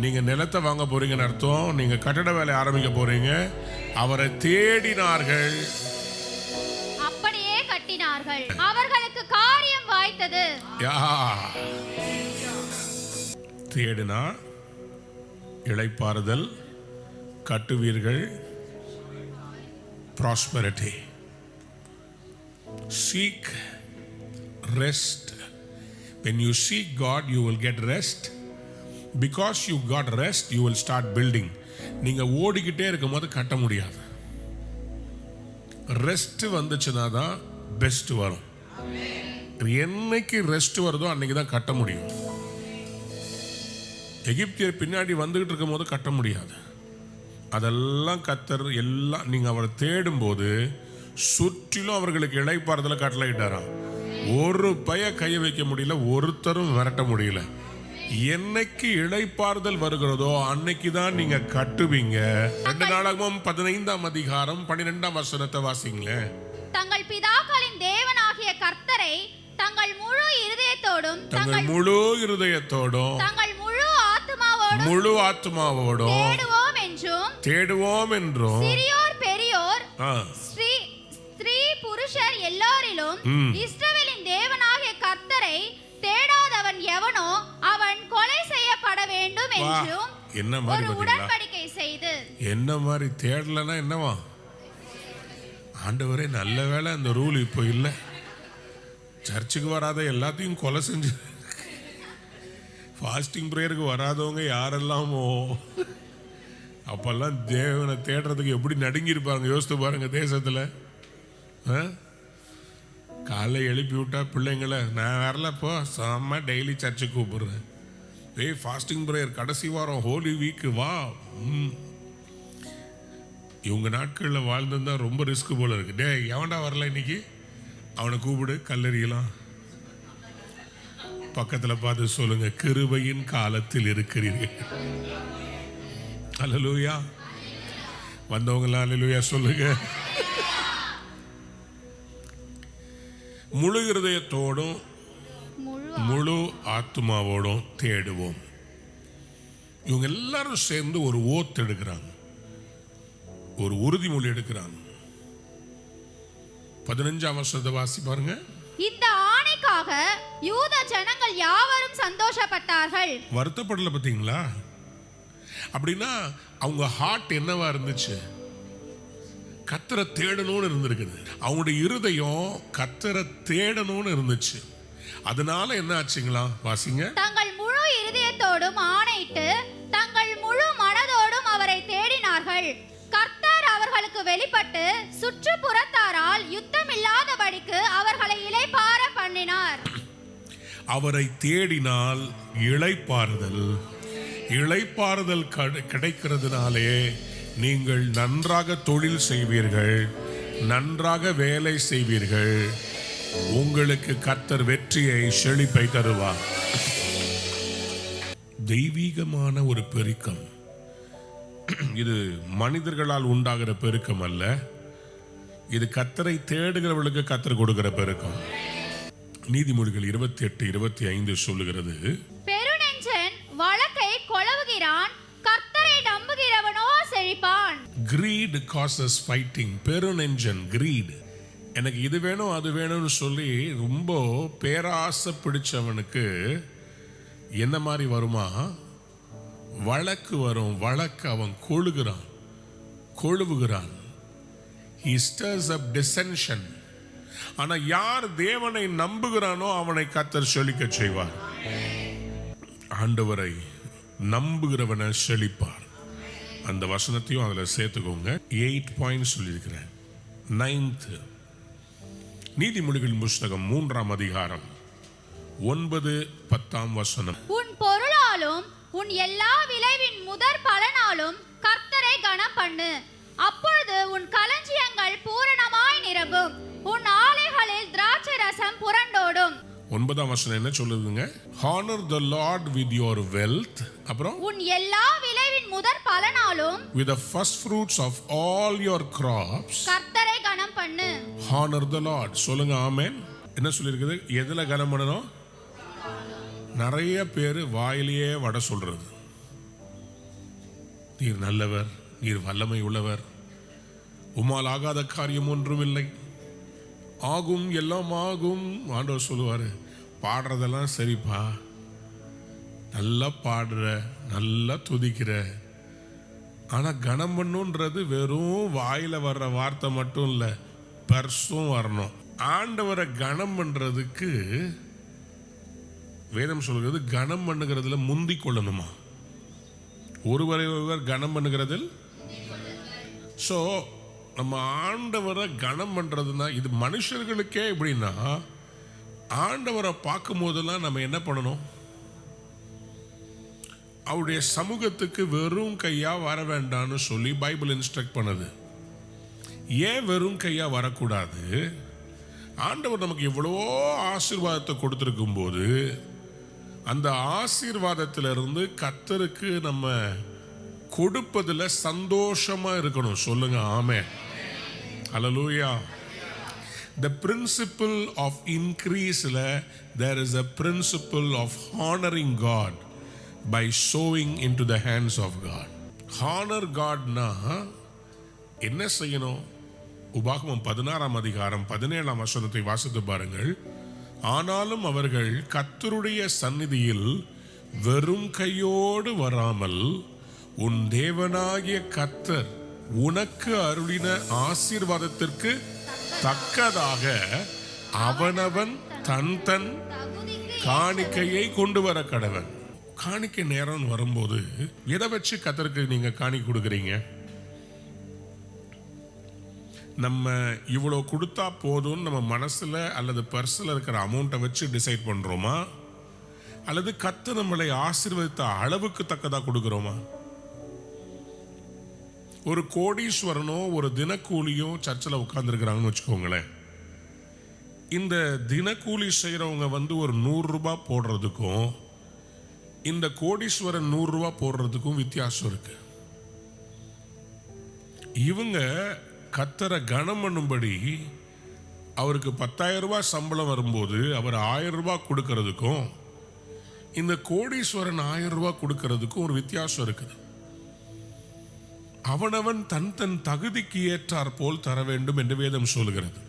நீங்க நிலத்தை வாங்க போறீங்கன்னு அர்த்தம். நீங்க கட்டட வேலை ஆரம்பிக்க போறீங்க. அவரை தேடினார்கள், அப்படியே கட்டினார்கள், அவர்களுக்கு காரியம் வாய்த்தது. தேடினா இளைப்பாறுதல், கட்டுவீர்கள், prosperity. Seek rest. When you seek God, you will get rest. Because you got rest, you will start building. நீங்க ஓடிக்கிட்டே இருக்கும்போது கட்ட முடியாது. ரெஸ்ட் வந்துச்சுன்னா தான் பெஸ்ட் வரும். என்னைக்கு ரெஸ்ட் வருதோ அன்னைக்கு தான் கட்ட முடியும். எகிப்தியர் பின்னாடி வந்துகிட்டு இருக்கும் போது கட்ட முடியாது. அதெல்லாம் கர்த்தர் எல்லாம் நீங்க அவரை தேடும் போது சுற்றிலும் அவர்களுக்கு இளைப்பாறுதலை கட்டளையிட்டாராம். ஒரு பய கைய வைக்க முடியல, ஒருத்தரும் விரட்ட முடியல. என்னைக்கு இளைப்பாறுதல் வருகிறதோ அன்னைக்கு தான் நீங்க கட்டுவீங்க. 2 நாளாகமம் 15ஆம் அதிகாரம் 12ஆம் வசனத்தை வாசிங்களேன். தங்கள் பிதாக்களின் தேவனாகிய கர்த்தரை தங்கள் முழு இருதயத்தோடும் தங்கள் முழு ஆத்துமாவோடும் தேடுவோம் என்றும் சிறியோர் பெரியோர் ஸ்திரீ புருஷர் எல்லாரிலும் இஸ்ரவேலின் தேவனாகிய கர்த்தரை தேடாதவன் எவனோ அவன் கொலை செய்யப்பட வேண்டும் என்றும் ஒரு உடன்படிக்கை செய்து. என்ன மாதிரி தேடலன்னா என்னவா? ஆண்டவரே நல்ல வேளை அந்த ரூல் இப்போ இல்ல. சர்ச்சுக்கு வராத எல்லாத்தையும் கொலை செஞ்சு, ஃபாஸ்டிங் பிரேயருக்கு வராதவங்க யாரெல்லாமோ அப்பெல்லாம் தேவனை தேடுறதுக்கு எப்படி நடுங்கி இருப்பாங்க யோசித்து பாருங்க. தேசத்துல காலைல எழுப்பி விட்டா பிள்ளைங்களை நான் வரலப்போ செம்ம டெய்லி சர்ச்சுக்கு கூப்பிடுறேன். ஃபாஸ்டிங் ப்ரேயர் கடைசி வாரம் ஹோலி வீக்கு வா. இவங்க நாட்களில் வாழ்ந்துருந்தா ரொம்ப ரிஸ்க் போல இருக்கு. டே எவன்டா வரல இன்னைக்கு, அவனை கூப்பிடு கல்லறியலாம். பக்கத்தில் பார்த்து சொல்லுங்க, கிருபையின் காலத்தில் இருக்கிறீர்கள். அல்லேலூயா. வந்தவங்களா அல்லேலூயா சொல்லுங்க. முழு இருதயத்தோடும் முழு ஆத்மாவோடும் தேடுவோம். இவங்க எல்லாரும் சேர்ந்து ஒரு ஓத் எடுக்கிறாங்க, ஒரு உறுதிமொழி எடுக்கிறாங்க. 15ஆம் வசனத்தை வாசி பாருங்க. இந்த ஆணைக்காக யூத ஜனங்கள் யாவரும் சந்தோஷப்பட்டார்கள். வருத்தப்படல பார்த்தீங்களா? அப்படின்னா அவங்க ஹார்ட் என்னவா இருந்துச்சு? கர்த்தரை தேடணும்னு இருந்திருக்குது. அவங்களுடைய இருதயம் கர்த்தரை தேடணும்னு இருந்துச்சு. அதனால என்ன ஆச்சுங்களா? வாசிங்க. தங்கள் முழு இருதயத்தோடும் ஆணையிட்டு தங்கள் முழு மனதோடும் அவரை தேடினார்கள். கர்த்தர் அவர்களுக்கு வெளிப்பட்டு சுற்றுப்புறத்தாரால் யுத்தம் இல்லாதபடிக்கு அவர்களை இளைப்பாற பண்ணினார். அவரை தேடினால் இளைப்பாறுதல் கிடைக்கிறதுனாலே நீங்கள் நன்றாக தொழில் செய்வீர்கள், நன்றாக வேலை செய்வீர்கள். உங்களுக்கு கர்த்தர் வெற்றியை, செழிப்பை தருவார். தெய்வீகமான ஒரு பெருக்கம் இது. மனிதர்களால் உண்டாகிற பெருக்கம் அல்ல, இது கர்த்தரை தேடுகிறவர்களுக்கு கர்த்தர் கொடுக்கிற பெருக்கம். நீதிமொழிகள் 28:25 சொல்லுகிறது, பெருநெஞ்சன் வழக்கை கொளவுகிறான், கர்த்தரை நம்புகிறவனோ செழிப்பான். greed causes fighting. பெருநெஞ்சன் greed, எனக்கு இது வேணும் அது வேணும்னு சொல்லி ரொம்ப பேராசை பிடிச்சவனுக்கு என்ன மாதிரி வருமா? வழக்கு வரும். வழக்கு அவன் கொழுவுகிறான். he stirs up dissension. ஆனா யார் தேவனை நம்புகிறானோ அவனை கர்த்தர் செழிக்க செய்வார். ஆண்டவரை நம்புகிறவனை செழிப்பார். அந்த வசனத்தையும் அதுல சேர்த்துக்கோங்க. 8 பாயிண்ட்ஸ் சொல்லியிருக்கிறேன். 9th நீதிமொழிகள் புஸ்தகம் 3ஆம் அதிகாரம் 9-10 வசனம். உன் பொருளாலும் உன் எல்லா விளைவின் முதற் பலனாலும் கர்த்தரை கனம் பண்ணு, அப்பொழுது உன் களஞ்சியங்கள் பூரணமாய் நிரம்பும், உன் ஆலைகளில் திராட்சை ரசம் புரண்டோடும். 9ஆம் வசனம் என்ன சொல்லுதுங்க? honor the lord with your wealth, அப்புறம் உன் எல்லா விளைவின் முதற் பலனாலும் with the first fruits of all your crops கர்த்தரை கனம் பண்ணு. honor the lord. சொல்லுங்க ஆமென். என்ன சொல்லிருக்குது? எதுல கனம் பண்ணணும்? நிறைய பேர் வாயிலேயே வட சொல்றது. நீர் நல்லவர், நீர் வல்லமை உள்ளவர், உம்மால் ஆகாத காரியம் ஒன்றும் இல்லை, ஆகும் எல்லாம் ஆகும். ஆண்டவர் சொல்லுவாரு, பாடுறதெல்லாம் சரிப்பா, நல்லா பாடுற, நல்லா துதிக்கிற, ஆனா கனம் பண்ணுன்றது வெறும் வாயில வர்ற வார்த்தை மட்டும் இல்ல, பர்சும் வரணும். ஆண்டவரை கனம் பண்றதுக்கு வேதம் சொல்கிறது, கனம் பண்ணுகிறதுல முந்தி கொள்ளணுமா? ஒருவரை ஒருவர் கனம் பண்ணுகிறதில். சோ நம்ம ஆண்டவரை கனம் பண்றதுன்னா, இது மனுஷர்களுக்கே எப்படின்னா, ஆண்டவரை பார்க்கும் போதெல்லாம் நம்ம என்ன பண்ணணும்? அவருடைய சமூகத்துக்கு வெறும் கையா வர வேண்டாம்னு சொல்லி பைபிள் இன்ஸ்ட்ரக்ட் பண்ணுது. ஏன் வெறும் கையா வரக்கூடாது? ஆண்டவர் நமக்கு எவ்வளவோ ஆசீர்வாதத்தை கொடுத்திருக்கும் போது, அந்த ஆசீர்வாதத்திலிருந்து கர்த்தருக்கு நம்ம கொடுப்பதில் சந்தோஷமா இருக்கணும். சொல்லுங்க ஆமென். ஹல்லேலூயா. The principle of increase, there is a principle of honoring God by sowing into the hands of God. Honor God na என்ன செய்யணும்? உபாகமம் 16ஆம் அதிகாரம் 17ஆம் வசனத்தை வாசித்து பாருங்கள். ஆனாலும் அவர்கள் கர்த்தருடைய சந்நிதியில் வெறும் கையோடு வராமல், உன் தேவனாகிய கர்த்தர் உனக்கு அருளின ஆசீர்வாதத்திற்கு தக்கதாக அவனவன் தன் தன் காணிக்கையை கொண்டு வர கடவன். காணிக்கை நேரம் வரும்போது எதை வச்சு கர்த்தருக்கு நீங்க காணிக்கை கொடுக்குறீங்க? நம்ம இவ்வளோ கொடுத்தா போதும்னு நம்ம மனசில் அல்லது பர்ஸில் இருக்கிற அமௌண்ட்டை வச்சு டிசைட் பண்ணுறோமா, அல்லது கர்த்தர் நம்மளை ஆசீர்வதித்த அளவுக்கு தக்கதாக கொடுக்குறோமா? ஒரு கோடீஸ்வரனோ ஒரு தினக்கூலியோ சர்ச்சில் உட்கார்ந்துருக்கிறாங்கன்னு வச்சுக்கோங்களேன். இந்த தினக்கூலி செய்கிறவங்க வந்து ஒரு 100 ரூபாய் போடுறதுக்கும் இந்த கோடீஸ்வரன் 100 ரூபாய் போடுறதுக்கும் வித்தியாசம் இருக்கு. இவங்க கர்த்தரை கனம் பண்ணும்படி அவருக்கு 10,000 ரூபாய் சம்பளம் வரும்போது அவர் 1000 ரூபாய் கொடுக்கறதுக்கும் இந்த கோடீஸ்வரன் 1000 ரூபாய் கொடுக்கறதுக்கும் ஒரு வித்தியாசம் இருக்குது. அவனவன் தன் தன் தகுதிக்கு ஏற்றார் போல் தர வேண்டும் என்று வேதம் சொல்கிறது.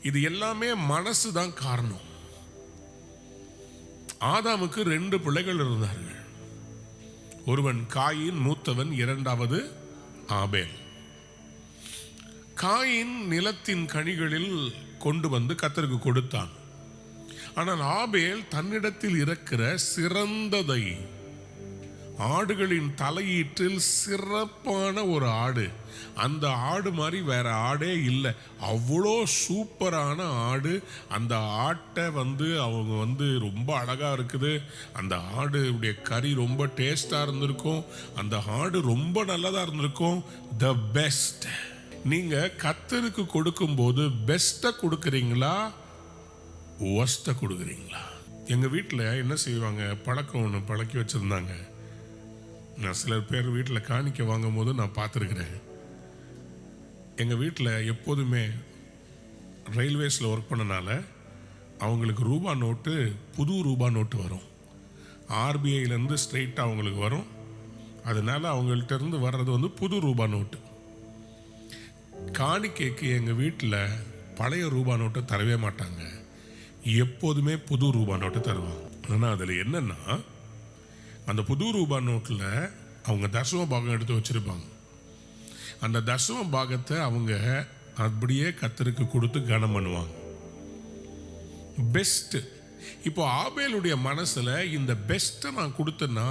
இது எல்லாமே மனசு தான் காரணம். ஆதாமுக்கு 2 பிள்ளைகள் இருந்தார்கள். ஒருவன் காயின், மூத்தவன், இரண்டாவது ஆபேல். காயின் நிலத்தின் கனிகளில் கொண்டு வந்து கர்த்தருக்கு கொடுத்தான். ஆனால் ஆபேல் தன்னிடத்தில் இருக்கிற சிறந்ததை, ஆடுகளின் தலையீற்றில் சிறப்பான ஒரு ஆடு, அந்த ஆடு மாதிரி வேற ஆடே இல்லை, அவ்வளோ சூப்பரான ஆடு, அந்த ஆட்டை வந்து அவங்க வந்து ரொம்ப அழகா இருக்குது, அந்த ஆடுடைய கறி ரொம்ப டேஸ்டா இருந்திருக்கும், அந்த ஆடு ரொம்ப நல்லதா இருந்திருக்கும், த பெஸ்ட். நீங்க கர்த்தருக்கு கொடுக்கும்போது பெஸ்ட்டை கொடுக்குறீங்களா, ஒஸ்ட்டை கொடுக்குறீங்களா? எங்க வீட்டில் என்ன செய்வாங்க, பழக்கம் ஒன்று பழக்கி வச்சிருந்தாங்க. நான் சிலர் பேர் வீட்டில் காணிக்க வாங்கும் போது நான் பார்த்துருக்குறேன். எங்கள் வீட்டில் எப்போதுமே ரயில்வேஸில் ஒர்க் பண்ணனால அவங்களுக்கு ரூபா நோட்டு, புது ரூபா நோட்டு வரும். ஆர்பிஐலேருந்து ஸ்ட்ரெயிட்டாக அவங்களுக்கு வரும். அதனால அவங்கள்ட்ட இருந்து வர்றது வந்து புது ரூபா நோட்டு. காணிக்கைக்கு எங்கள் வீட்டில் பழைய ரூபா நோட்டை தரவே மாட்டாங்க, எப்போதுமே புது ரூபா நோட்டை தருவாங்க. ஆனால் அதில் என்னென்னா, அந்த புது ரூபா நோட்டில் அவங்க தசம பாகம் எடுத்து வச்சுருப்பாங்க. அந்த தசம பாகத்தை அவங்க அப்படியே கர்த்தருக்கு கொடுத்து கனம் பண்ணுவாங்க. பெஸ்ட்டு. இப்போ ஆபேலுடைய மனசில் இந்த பெஸ்ட்டை நான் கொடுத்தேன்னா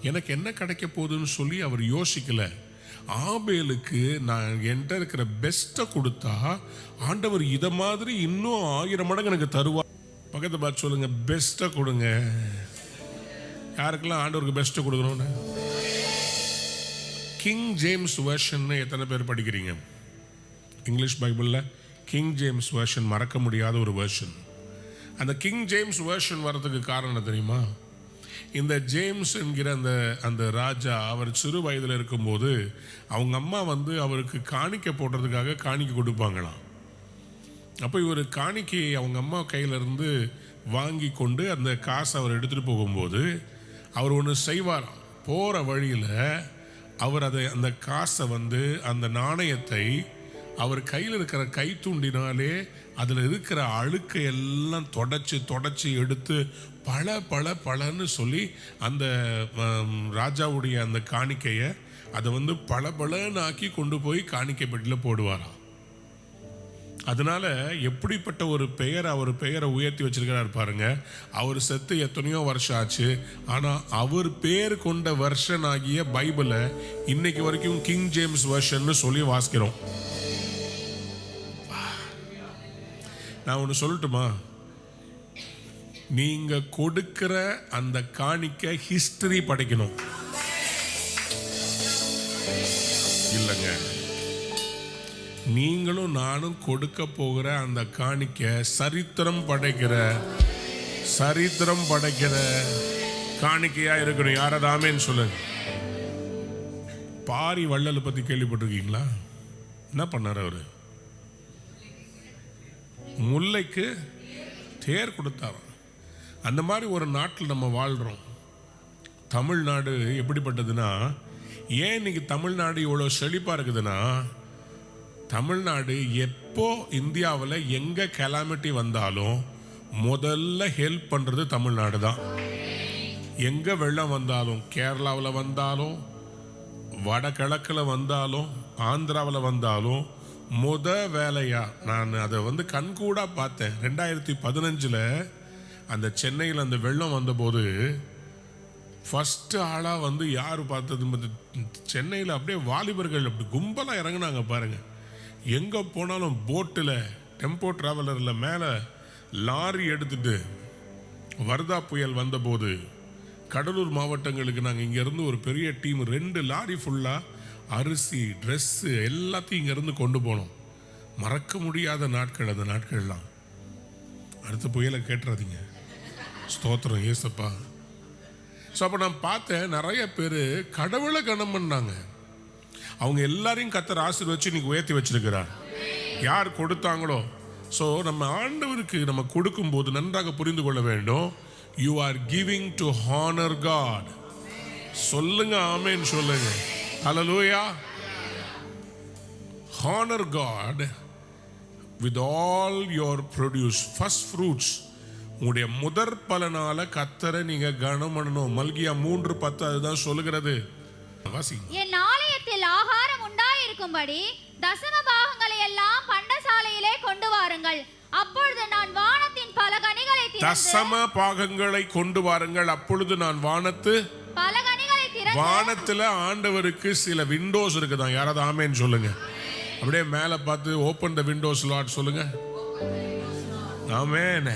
எனக்கு என்ன கிடைக்க போகுதுன்னு சொல்லி அவர் யோசிக்கலை. ஆபேலுக்கு நான் என்கிட்ட இருக்கிற பெஸ்ட்டை கொடுத்தா ஆண்டவர் இதை மாதிரி இன்னும் 1000 மடங்கு எனக்கு தருவா. பக்கத்தை பார்த்து சொல்லுங்க, பெஸ்ட்டை கொடுங்க. யாருக்கெல்லாம் ஆண்டவருக்கு பெஸ்ட்டை கொடுக்கணும்னு? கிங் ஜேம்ஸ் வெர்ஷன் எத்தனை பேர் படிக்கிறீங்க? இங்கிலீஷ் பைபிளில் கிங் ஜேம்ஸ் வெர்ஷன் மறக்க முடியாத ஒரு வெர்ஷன். அந்த கிங் ஜேம்ஸ் வெர்ஷன் வர்றதுக்கு காரணம் தெரியுமா? இந்த ஜேம்ஸ் என்கிற அந்த ராஜா அவர் சிறு வயதில் இருக்கும்போது அவங்க அம்மா வந்து அவருக்கு காணிக்க போடுறதுக்காக காணிக்க கொடுப்பாங்களாம். அப்போ இவர் காணிக்கையை அவங்க அம்மா கையிலேருந்து வாங்கி கொண்டு அந்த காசை அவர் எடுத்துகிட்டு போகும்போது அவர் ஒன்று செய்வாராம். போகிற வழியில் அவர் அந்த காசை வந்து அந்த நாணயத்தை அவர் கையில் இருக்கிற கைத்தூண்டினாலே அதில் இருக்கிற அழுக்கை எல்லாம் தொடச்சி எடுத்து பளன்னு சொல்லி அந்த ராஜாவுடைய அந்த காணிக்கையை அதை வந்து பளன்னு ஆக்கி கொண்டு போய் காணிக்கை பெட்டியில் போடுவாராம். அதனால எப்படிப்பட்ட ஒரு அவர் பெயரை உயர்த்தி வச்சிருக்கிறார் பாருங்க. அவர் செத்து எத்தனையோ வருஷம் ஆச்சு, ஆனா அவர் பேர் கொண்ட வெர்ஷன் ஆகிய பைபிளை இன்னைக்கு வரைக்கும் கிங் ஜேம்ஸ் வெர்ஷன் சொல்லி வாசிக்கிறோம். நான் ஒன்று சொல்லட்டுமா? நீங்க கொடுக்கிற அந்த காணிக்கை ஹிஸ்டரி படைக்கணும் இல்லைங்க. நீங்களும் நானும் கொடுக்க போகிற அந்த காணிக்கை சரித்திரம் படைக்கிற காணிக்கையா இருக்கணும். யாராதாமேன்னு சொல்லுங்க. பாரி வள்ளலை பத்தி கேள்விப்பட்டிருக்கீங்களா? என்ன பண்ணார் அவரு? முல்லைக்கு தேர் கொடுத்தாராம். அந்த மாதிரி ஒரு நாட்டில் நம்ம வாழ்கிறோம். தமிழ்நாடு எப்படிப்பட்டதுன்னா, ஏன் இன்னைக்கு தமிழ்நாடு இவ்வளோ செழிப்பாக இருக்குதுன்னா, தமிழ்நாடு எப்போ இந்தியாவில் எங்கே கெலாமிட்டி வந்தாலும் முதல்ல ஹெல்ப் பண்ணுறது தமிழ்நாடு தான். எங்கே வெள்ளம் வந்தாலும், கேரளாவில் வந்தாலும், வடகிழக்கில் வந்தாலும், ஆந்திராவில் வந்தாலும் முத வேலையா நான் அதை வந்து கண்கூடா பார்த்தேன். 2015 அந்த சென்னையில் அந்த வெள்ளம் வந்தபோது ஃபர்ஸ்ட் ஆளாக வந்து யார் பார்த்தது? சென்னையில் அப்படியே வாலிபர்கள் அப்படி கும்பலாக இறங்கினாங்க பாருங்க. எங்க போனாலும் போட்டில், டெம்போ டிராவலர்ல மேல லாரி எடுத்துட்டு வர்தா புயல் வந்தபோது கடலூர் மாவட்டங்களுக்கு நாங்கள் இங்கேருந்து ஒரு பெரிய டீம் 2 லாரி ஃபுல்லாக அரிசி, ட்ரெஸ்ஸு எல்லாத்தையும் இங்கேருந்து கொண்டு போனோம். மறக்க முடியாத நாட்கள் அந்த நாட்கள்லாம். அடுத்த புயலை கேட்டுறாதீங்க. ஸ்தோத்திரம் ஏசப்பா. ஸோ அப்போ நான் பார்த்தேன், நிறைய பேர் கடவுளை கனம் பண்ணாங்க. அவங்க எல்லாரையும் கர்த்தர் ஆசீர்வதிச்சு இன்னைக்கு உயர்த்தி வச்சிருக்கிறார். யார் கொடுத்தாங்களோ. ஸோ நம்ம ஆண்டவருக்கு நம்ம கொடுக்கும்போது நன்றாக புரிந்து கொள்ள வேண்டும், you are giving to honour God. சொல்லுங்க ஆமென் சொல்லுங்க. Hallelujah. Honour God with all your produce, first fruits. உங்களுடைய முதற் பலனால கர்த்தரை நீங்க கனம் பண்ணணும். மல்கியா 3:10 அதுதான் சொல்லுகிறது. என் ஆலயத்தில் ஆகாரம் உண்டாயிருக்கும்படி தசம பாகங்களை எல்லாம் பண்டசாலையிலே கொண்டு வாருங்கள். அப்பொழுது நான் வானத்தின் பல கனிகளை திறந்து, தசம பாகங்களை கொண்டு வாருங்கள். அப்பொழுது நான் வானத்து பல கனிகளை திறந்து, வானத்துல ஆண்டவருக்கு சில விண்டோஸ் இருக்குதான். யாராவது ஆமென் சொல்லுங்க. அப்படியே மேல பார்த்து ஓபன் த விண்டோஸ் லார்ட் சொல்லுங்க. ஆமென்.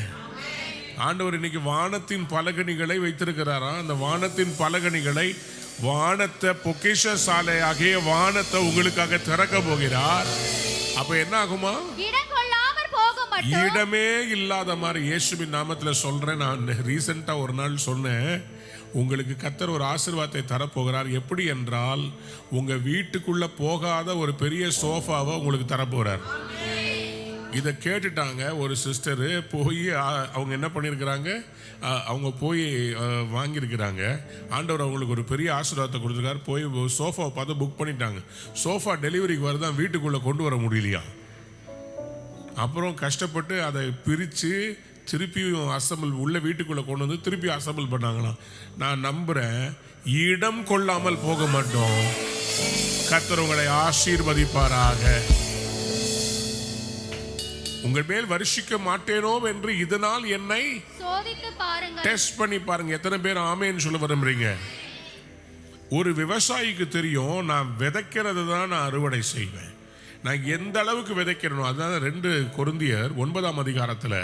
ஆண்டவர் இன்னைக்கு வானத்தின் பலகணிகளை வைத்திருக்கிறாரா. அந்த வானத்தின் பலகணிகளை, வானத்தை பொக்கிஷ சாலையாகிய வானத்தை உங்களுக்காக திறக்க போகிறார். அப்ப என்ன ஆகுமா? இடம் கொள்ளாமற் போகும் மட்டும், இடமே இல்லாத மாதிரி இயேசுவின் நாமத்துல சொல்றேன். நான் ரீசெண்டா ஒரு நாள் சொன்னேன், உங்களுக்கு கர்த்தர் ஒரு ஆசீர்வாதத்தை தரப்போகிறார். எப்படி என்றால், உங்க வீட்டுக்குள்ள போகாத ஒரு பெரிய சோஃபாவை உங்களுக்கு தரப்போகிறார். இதை கேட்டுட்டாங்க ஒரு சிஸ்டர். போய் அவங்க என்ன பண்ணியிருக்கிறாங்க, அவங்க போய் வாங்கியிருக்கிறாங்க. ஆண்டவர் அவங்களுக்கு ஒரு பெரிய ஆசீர்வாதத்தை கொடுத்துருக்காரு. போய் சோஃபாவை பார்த்து புக் பண்ணிட்டாங்க. சோஃபா டெலிவரிக்கு வருதான், வீட்டுக்குள்ளே கொண்டு வர முடியலையா. அப்புறம் கஷ்டப்பட்டு அதை பிரித்து திருப்பியும் அசம்பிள் உள்ள வீட்டுக்குள்ளே கொண்டு வந்து திருப்பி அசம்பிள் பண்ணாங்களாம். நான் நம்புகிறேன், இடம் கொள்ளாமல் போக மாட்டோம். கர்த்தர் உங்களை ஆசீர்வதிப்பாராக. உங்கள் மேல் வருஷிக்க மாட்டேனோ என்று இதனால் என்னை சோதித்து பாருங்க. டெஸ்ட் பண்ணி பாருங்க. எத்தனை பேர் ஆமேன்னு சொல்ல விரும்புறீங்க? ஒரு விவசாயிக்கு தெரியும், நான் விதைக்கிறது தான் நான் அறுவடை செய்வேன். நான் எந்த அளவுக்கு விதைக்கிறனோ. அதுதான் 2 கொரிந்தியர் 9ஆம் அதிகாரத்தில்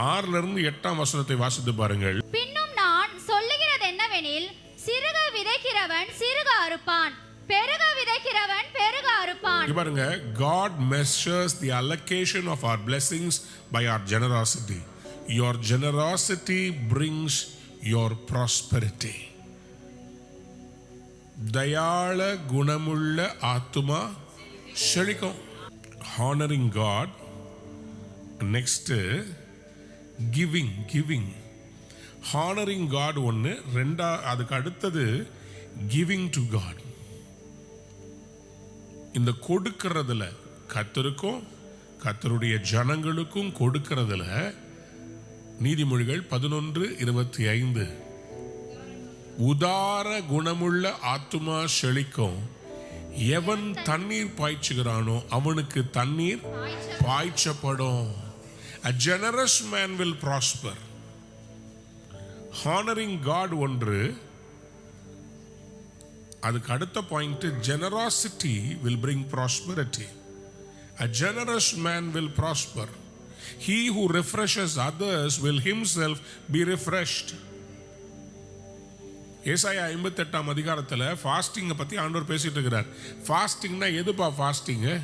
6-8 வாசித்து பாருங்கள். பின்னும் நான் சொல்லுகிறது என்னவெனில், சிறுக விதைக்கிறவன் சிறுக அறுப்பான், பெருக விதைக்கிறவன் பெருக அறுப்பான். பாருங்க, God measures the allocation of our blessings by our generosity. Your generosity brings your prosperity. தயாள குணமுள்ள ஆத்துமா செழிக்கும். Honoring God. Next, giving. Honoring God ஒன்று. அதுக்கு அடுத்தது giving to God. இந்த கொடுக்கிறதுல, கர்த்தருக்கும் கர்த்தருடைய ஜனங்களுக்கும் கொடுக்கிறதுல, நீதிமொழிகள் 11:25, உதார குணமுள்ள ஆத்துமா செழிக்கும், எவன் தண்ணீர் பாய்ச்சுகிறானோ அவனுக்கு தண்ணீர் பாய்ச்சப்படும். A generous man will prosper. Honoring God ஒன்று. அதுக்கு அடுத்த point, generosity will bring prosperity. A generous man will prosper. He who refreshes others will himself be refreshed. ஏசாயா 58ஆம் அதிகாரத்தில் ஃபாஸ்டிங்கை பற்றி ஆண்டவர் பேசிட்டு இருக்கிறார். ஃபாஸ்டிங்னா எதுப்பா ஃபாஸ்டிங்கு?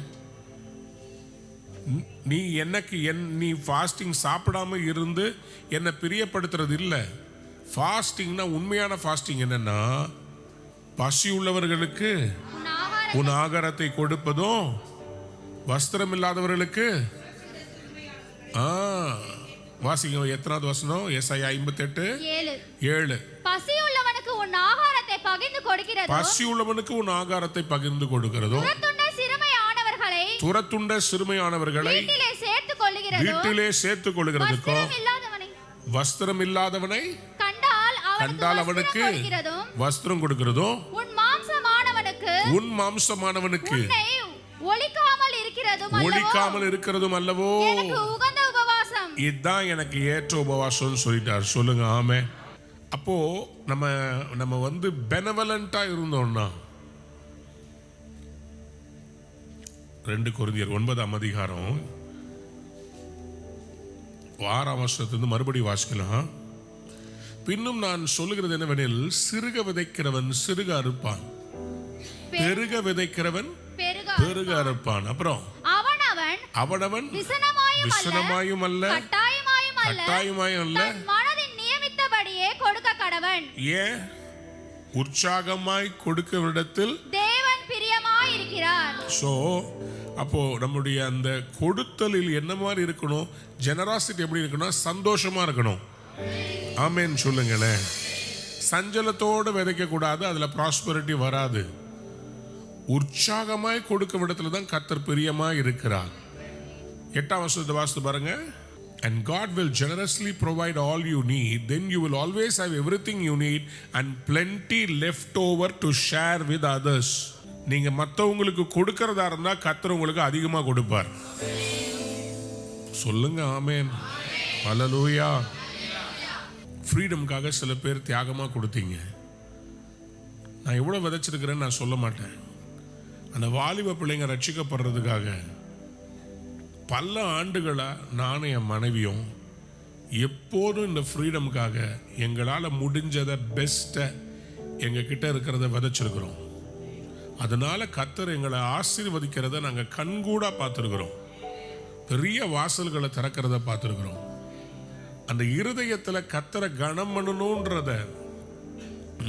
நீ ஃபாஸ்டிங் சாப்பிடாம இருந்து என்னை பிரியப்படுத்துறது இல்லை. ஃபாஸ்டிங்னா உண்மையான ஃபாஸ்டிங் என்னன்னா, பசி உள்ளவர்களுக்கு உன் ஆகாரத்தை கொடுப்பதும், வஸ்திரம் இல்லாதவர்களுக்கு வாசிங்க. எத்தனாவது வசனம்? ஏசாயா 58:7. பசி உள்ளவனுக்கு உன் ஆகாரத்தை பகிர்ந்து கொடுக்கிறதோ, பசி உள்ளவனுக்கு உன் ஆகாரத்தை பகிர்ந்து கொடுக்கிறதோ, துரத்துண்ட சிறுமையானவர்களை வீட்டிலே சேர்த்துக் கொள்கிறதுக்கோ, வஸ்திரம் இல்லாதவனை கண்டால் அவனுக்கு வஸ்திரம் கொடுக்கிறதோ, உன் மாம்சமானவனுக்கு ஒளிக்காமல் இருக்கிறதும் அல்லவோ. இதுதான் எனக்கு ஏற்ற உபவாசம் சொல்லிட்டார். சொல்லுங்க ஆமே. அப்போ நம்ம பெனவலண்டா இருந்தோம்னா, 2 கொரிந்தியர் 9ஆம் அதிகாரம் 6ஆம் வசனத்திலிருந்து மறுபடி வாசிக்கலாம். பின்னும் நான் சொல்லுகிறது என்னவெனில், சிறுக விதைக்கிறவன் சிறுக அறுப்பான், பெருக விதைக்கிறவன் பெருக அறுப்பான். அப்புறம் அவனவன் விசனமாயும் அல்ல கட்டாயமாயும் அல்ல மனதின் நியமித்தபடியே கொடுக்க கடவன். ஏன்? உற்சாகமாய் கொடுக்கும் இடத்தில் தேவன் பிரியமாய் இருக்கிறார். சோ அப்போ நம்முடைய அந்த கொடுத்தலில் என்ன மாதிரி இருக்கணும்? ஜெனராசிட்டி எப்படி இருக்கணும்? சந்தோஷமா இருக்கணும். ஆமென் சொல்லுங்களேன். சஞ்சலத்தோடு விதைக்க கூடாது, அதுல ப்ராஸ்பரிட்டி வராது. உற்சாகமாய் கொடுக்கும் இடத்துல தான் கர்த்தர் பிரியமாய் இருக்கிறார். 8ஆம் வசனத்தை வாசித்து பாருங்க. And God will generously provide all you need, then you will always have everything you need and plenty left over to share with others. நீங்க மற்றவங்களுக்கு கொடுக்கறதா இருந்தா கர்த்தர் உங்களுக்கு அதிகமா கொடுப்பார். சொல்லுங்க ஆமென். ஹல்லேலூயா. ஃப்ரீடம்காக சில பேர் தியாகமா கொடுத்தீங்க. நான் எவ்வளவு விதைச்சிருக்கிறேன்னு நான் சொல்ல மாட்டேன். அந்த வாலிப பிள்ளைங்க ரட்சிக்கப்படுறதுக்காக பல ஆண்டுகளா நானும் என் மனைவியும் எப்போதும் இந்த ஃப்ரீடமுக்காக எங்களால் முடிஞ்சதை பெஸ்ட்டை எங்ககிட்ட இருக்கிறத விதைச்சிருக்கிறோம். அதனால கர்த்தர் எங்களை ஆசீர்வதிக்கிறத நாங்கள் கண்கூடா பார்த்துருக்கிறோம். பெரிய வாசல்களை திறக்கிறத பார்த்துருக்கிறோம். அந்த இருதயத்தில் கர்த்தரை கனம் பண்ணணுன்றத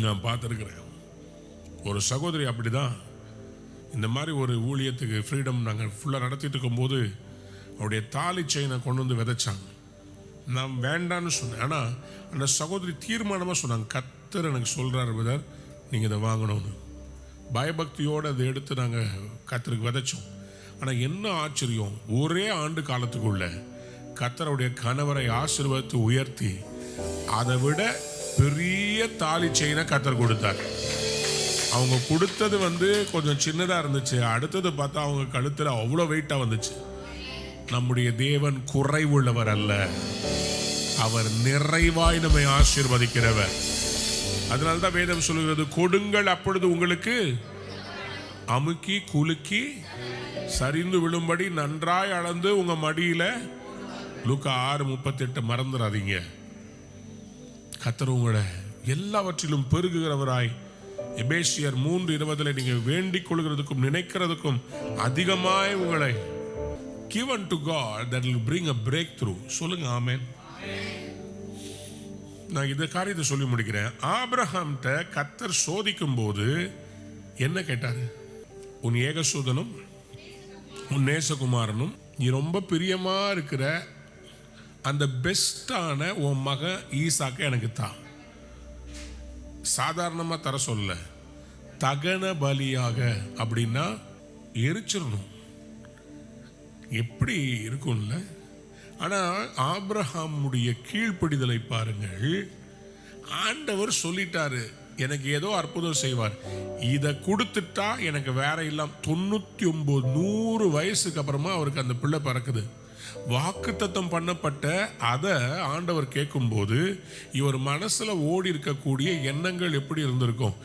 நான் பார்த்துருக்கிறேன். ஒரு சகோதரி அப்படிதான் இந்த மாதிரி ஒரு ஊழியத்துக்கு ஃப்ரீடம் நாங்கள் ஃபுல்லாக நடத்திட்டு இருக்கும்போது அவருடைய தாலி செயினை கொண்டு வந்து விதைச்சாங்க. நான் வேண்டான்னு சொன்னேன். ஆனால் அந்த சகோதரி தீர்மானமாக சொன்னாங்க, கர்த்தர் எனக்கு சொல்கிறார் பிரதர், நீங்கள் இதை வாங்கணும்னு. பயபக்தியோடு அதை எடுத்து நாங்கள் கர்த்தருக்கு விதைச்சோம். ஆனால் என்ன ஆச்சரியம், ஒரே ஆண்டு காலத்துக்குள்ள கர்த்தருடைய கணவரை ஆசீர்வதித்து உயர்த்தி அதை விட பெரிய தாலி செயினை கர்த்தர் கொடுத்தார். அவங்க கொடுத்தது கொஞ்சம் சின்னதாக இருந்துச்சு, அடுத்தது பார்த்தா அவங்க கழுத்தில் அவ்வளோ வெயிட்டாக வந்துச்சு. நம்முடைய தேவன் குறைவுள்ளவர் அல்ல, அவர் நிறைவாய் நம்மை ஆசீர்வதிக்கிறவர். அதனால்தான் வேதம் சொல்லுகிறது, கொடுங்கள் அப்பொழுது உங்களுக்கு அமுக்கி குலுக்கி சரிந்து விழும்படி நன்றாய் அளந்து உங்க மடியில. லூக்கா 6:38 மறந்துடாதீங்க. கர்த்தர் உங்களை எல்லாவற்றிலும் பெருகுகிறவராய். எபேசியர் 3:20 நீங்க வேண்டிக் கொள்கிறதுக்கும் நினைக்கிறதுக்கும் அதிகமாய் உங்களை give unto God that will bring a breakthrough. சொல்லுங்க ஆமென். நான் இந்த காரியத்தை சொல்லி முடிக்கிறேன். ஆபிரகாம்கிட்ட கர்த்தர் சோதிக்கும் போது என்ன கேட்டாரு? உன் ஏகசூதனும் உன் நேசகுமாரனும் நீ ரொம்ப பிரியமா இருக்கிற அந்த பெஸ்டான உன் மகன் ஈசாக்க எனக்கு தான். சாதாரணமா தர சொல்ல, தகன பலியாக. அப்படின்னா எரிச்சிடணும். எப்படி இருக்கும்ல. ஆனா ஆபிரகாமுடைய கீழ்ப்படிதலை பாருங்கள். ஆண்டவர் சொல்லிட்டாரு, எனக்கு ஏதோ அற்புதம் செய்வார். இதை கொடுத்துட்டா எனக்கு வேற இல்லாம 99-100 வயசுக்கு அப்புறமா அவருக்கு அந்த பிள்ளை பிறக்குது. வாக்குத்தத்தம் பண்ணப்பட்ட அதை ஆண்டவர் கேட்கும்போது இவர் மனசுல ஓடி இருக்கக்கூடிய எண்ணங்கள் எப்படி இருந்திருக்கும்?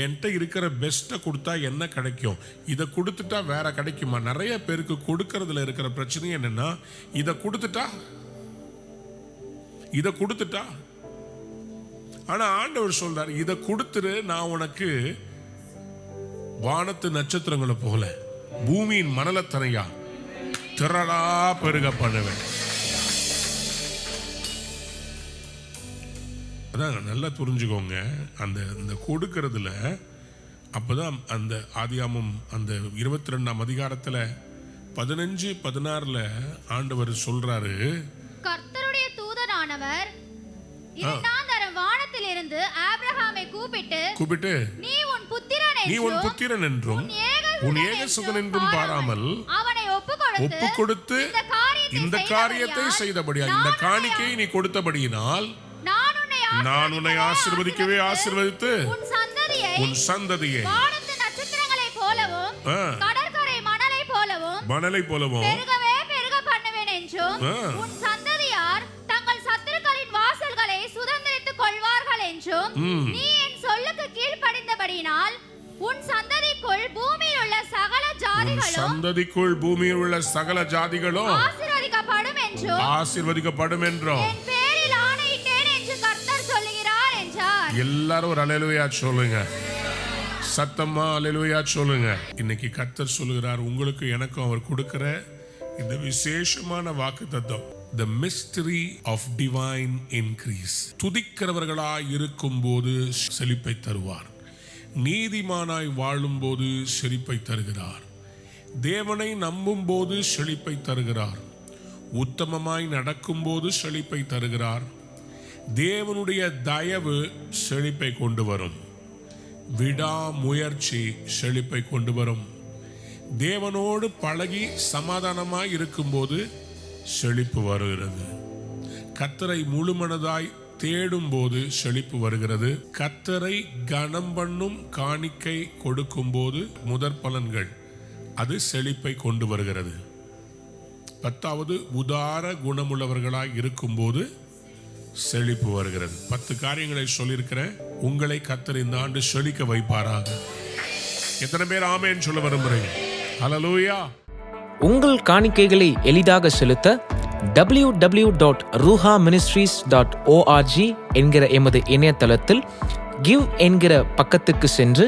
என்கிட்ட இருக்கிற பெஸ்ட்டை கொடுத்தா என்ன கிடைக்கும், இதை கொடுத்துட்டா வேற கிடைக்குமா? நிறைய பேருக்கு கொடுக்கறதுல இருக்கிற பிரச்சனை என்னன்னா, இதை கொடுத்துட்டா. ஆனா ஆண்டவர் சொல்றார், இதை கொடுத்துரு, நான் உனக்கு வானத்து நட்சத்திரங்களை போல பூமியின் மணலத்தனையா திரளா பெருக பண்ணுவேன். அதான் நல்லா புரிஞ்சுக்கோங்க. அந்த கொடுக்கறதுல அப்பதான் அந்த ஆதியாமம் அந்த 22ஆம் அதிகாரத்துல 15-16 ஆண்டவர் சொல்றாரு, கர்த்தருடைய தூதனானவர் 2ஆம் தரம் வானத்திலிருந்து ஆபிரகாமை கூப்பிட்டு நீ உன் புத்திரன் என்றும் உன் ஏகசுதன் என்றும் பாராமல் அவனை ஒப்பு கொடுத்து இந்த காரியத்தை செய்தபடியால், இந்த காணிக்கையை நீ கொடுத்தபடியினால் நான் உன்னை ஆசீர்வதிக்கவே ஆசீர்வதித்து உன் சந்ததியை வானத்து நட்சத்திரங்களைப் போலவும் கடற்கரை மணலைப் போலவும் பெருக பண்ணுவேன் என்றும் உன் சந்ததியார் தங்கள் சத்துருக்களின் வாசல்களை சுதந்தரித்துக் கொள்வார்கள் என்றும் நீ என் சொல்லுக்கு கீழ்ப்படிந்தபடியினால் உன் சந்ததிக்குள் பூமியில் உள்ள சகல ஜாதிகளும் சந்ததிக்குள் பூமியில் உள்ள சகல ஜாதிகளும் ஆசீர்வதிக்கப்படும் என்றும் ஆசீர்வதிக்கப்படும் என்றும் என் பேரில் ஆணையிட்டேன் என்று கர்த்தர் சொல்லுகிறார் என்றார். எல்லாரும் ஒரு அல்லேலூயா சொல்லுங்க, சத்தமா அல்லேலூயா சொல்லுங்க. இன்னைக்கு கர்த்தர் சொல்லுகிறார், உங்களுக்கு எனக்கும் அவர் கொடுக்கிற இந்த விசேஷமான வாக்குத்தத்தம், the mystery of divine increase. துதிக்கிறவர்களாய் இருக்கும் போது செழிப்பை தருவார், நீதிமானாய் வாழும் போது செழிப்பை தருகிறார், தேவனை நம்பும் போது செழிப்பை தருகிறார், உத்தமமாய் நடக்கும் போது செழிப்பை தருகிறார், தேவனுடைய தயவு செழிப்பை கொண்டு வரும், விடாமுயற்சி செழிப்பை கொண்டு வரும், தேவனோடு பழகி சமாதானமாய் இருக்கும்போது செழிப்பு வருகிறது, கர்த்தரை முழுமனதாய் தேடும் போது செழிப்பு வருகிறது, கர்த்தரை கனம் பண்ணும் காணிக்கை கொடுக்கும் போது முதற் பலன்கள் அது செழிப்பை கொண்டு வருகிறது. 10வது உதார குணமுள்ளவர்களாய் இருக்கும்போது செழிப்பு வருகிறது. 10 காரியங்களை சொல்லியிருக்கிறேன். உங்களை கர்த்தர் இந்த ஆண்டு செழிக்க வைப்பாராக. எத்தனை பேர் ஆமென் சொல்ல விரும்புறீங்க? ஹல்லேலூயா. உங்கள் காணிக்கைகளை எளிதாக செலுத்த www.ruhaministries.org என்கிற எமது இணையதளத்தில் கிவ் என்கிற பக்கத்துக்கு சென்று,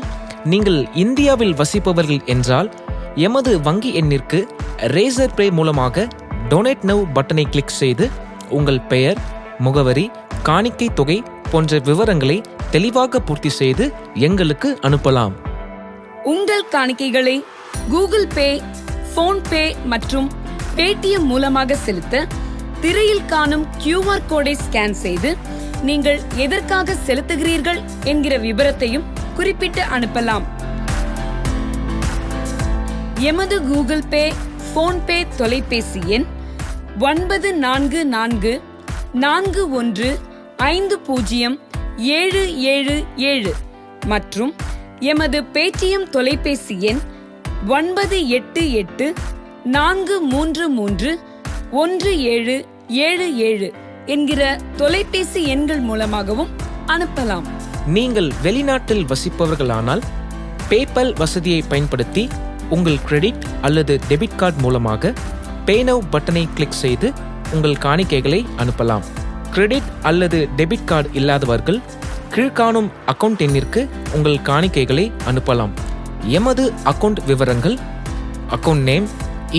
நீங்கள் இந்தியாவில் வசிப்பவர்கள் என்றால் எமது வங்கி எண்ணிற்கு ரேசர் பே மூலமாக டொனேட் நவ் பட்டனை கிளிக் செய்து உங்கள் பெயர், முகவரி, காணிக்கை தொகை போன்ற விவரங்களை தெளிவாக பூர்த்தி செய்து எங்களுக்கு அனுப்பலாம். உங்கள் காணிக்கைகளை கூகுள் பே, போன்பே மற்றும் பேடிஎம் மூலமாக செலுத்த திரையில் காணும் QR கோடை ஸ்கேன் செய்து நீங்கள் எதற்காக செலுத்துகிறீர்கள் என்கிற விபரத்தையும் குறிப்பிட்டு அனுப்பலாம். எமது கூகுள் பே, போன்பே தொலைபேசி எண் 9444150777 மற்றும் எமது பேடிஎம் தொலைபேசி எண் 9884331777 என்கிற தொலைபேசி எண்கள் மூலமாகவும் அனுப்பலாம். நீங்கள் வெளிநாட்டில் வசிப்பவர்களானால் பேபால் வசதியை பயன்படுத்தி உங்கள் கிரெடிட் அல்லது டெபிட் கார்டு மூலமாக பே நவ் பட்டனை கிளிக் செய்து உங்கள் காணிக்கைகளை அனுப்பலாம். கிரெடிட் அல்லது டெபிட் கார்டு இல்லாதவர்கள் கீழ்காணும் அக்கவுண்ட் எண்ணிற்கு உங்கள் காணிக்கைகளை அனுப்பலாம். எமது அக்கவுண்ட் விவரங்கள்: account name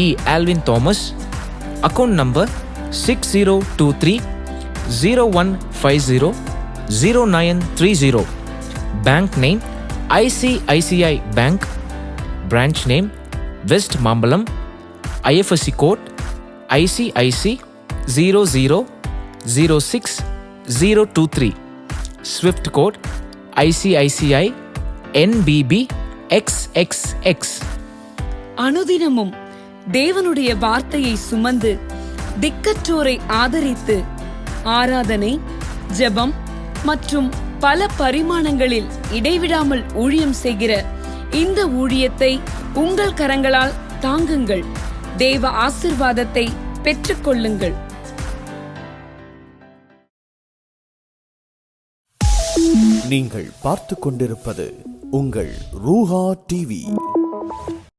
E. Alvin Thomas, account number 602301500930, bank name ICICI bank, branch name West Mambalam, IFSC code ICIC 0006023, swift code ICICI NBB XXX. அனுதினமும் தேவனுடைய வார்த்தையை சுமந்து திக்கற்றோரை ஆதரித்து ஆராதனை, ஜெபம் மற்றும் பல பரிமாணங்களில் இடைவிடாமல் ஊழியம் செய்கிற இந்த ஊழியத்தை உங்கள் கரங்களால் தாங்குங்கள். தேவ ஆசீர்வாதத்தை பெற்றுக்கொள்ளுங்கள். நீங்கள் பார்த்து கொண்டிருப்பது உங்கள் ரூஹா டிவி.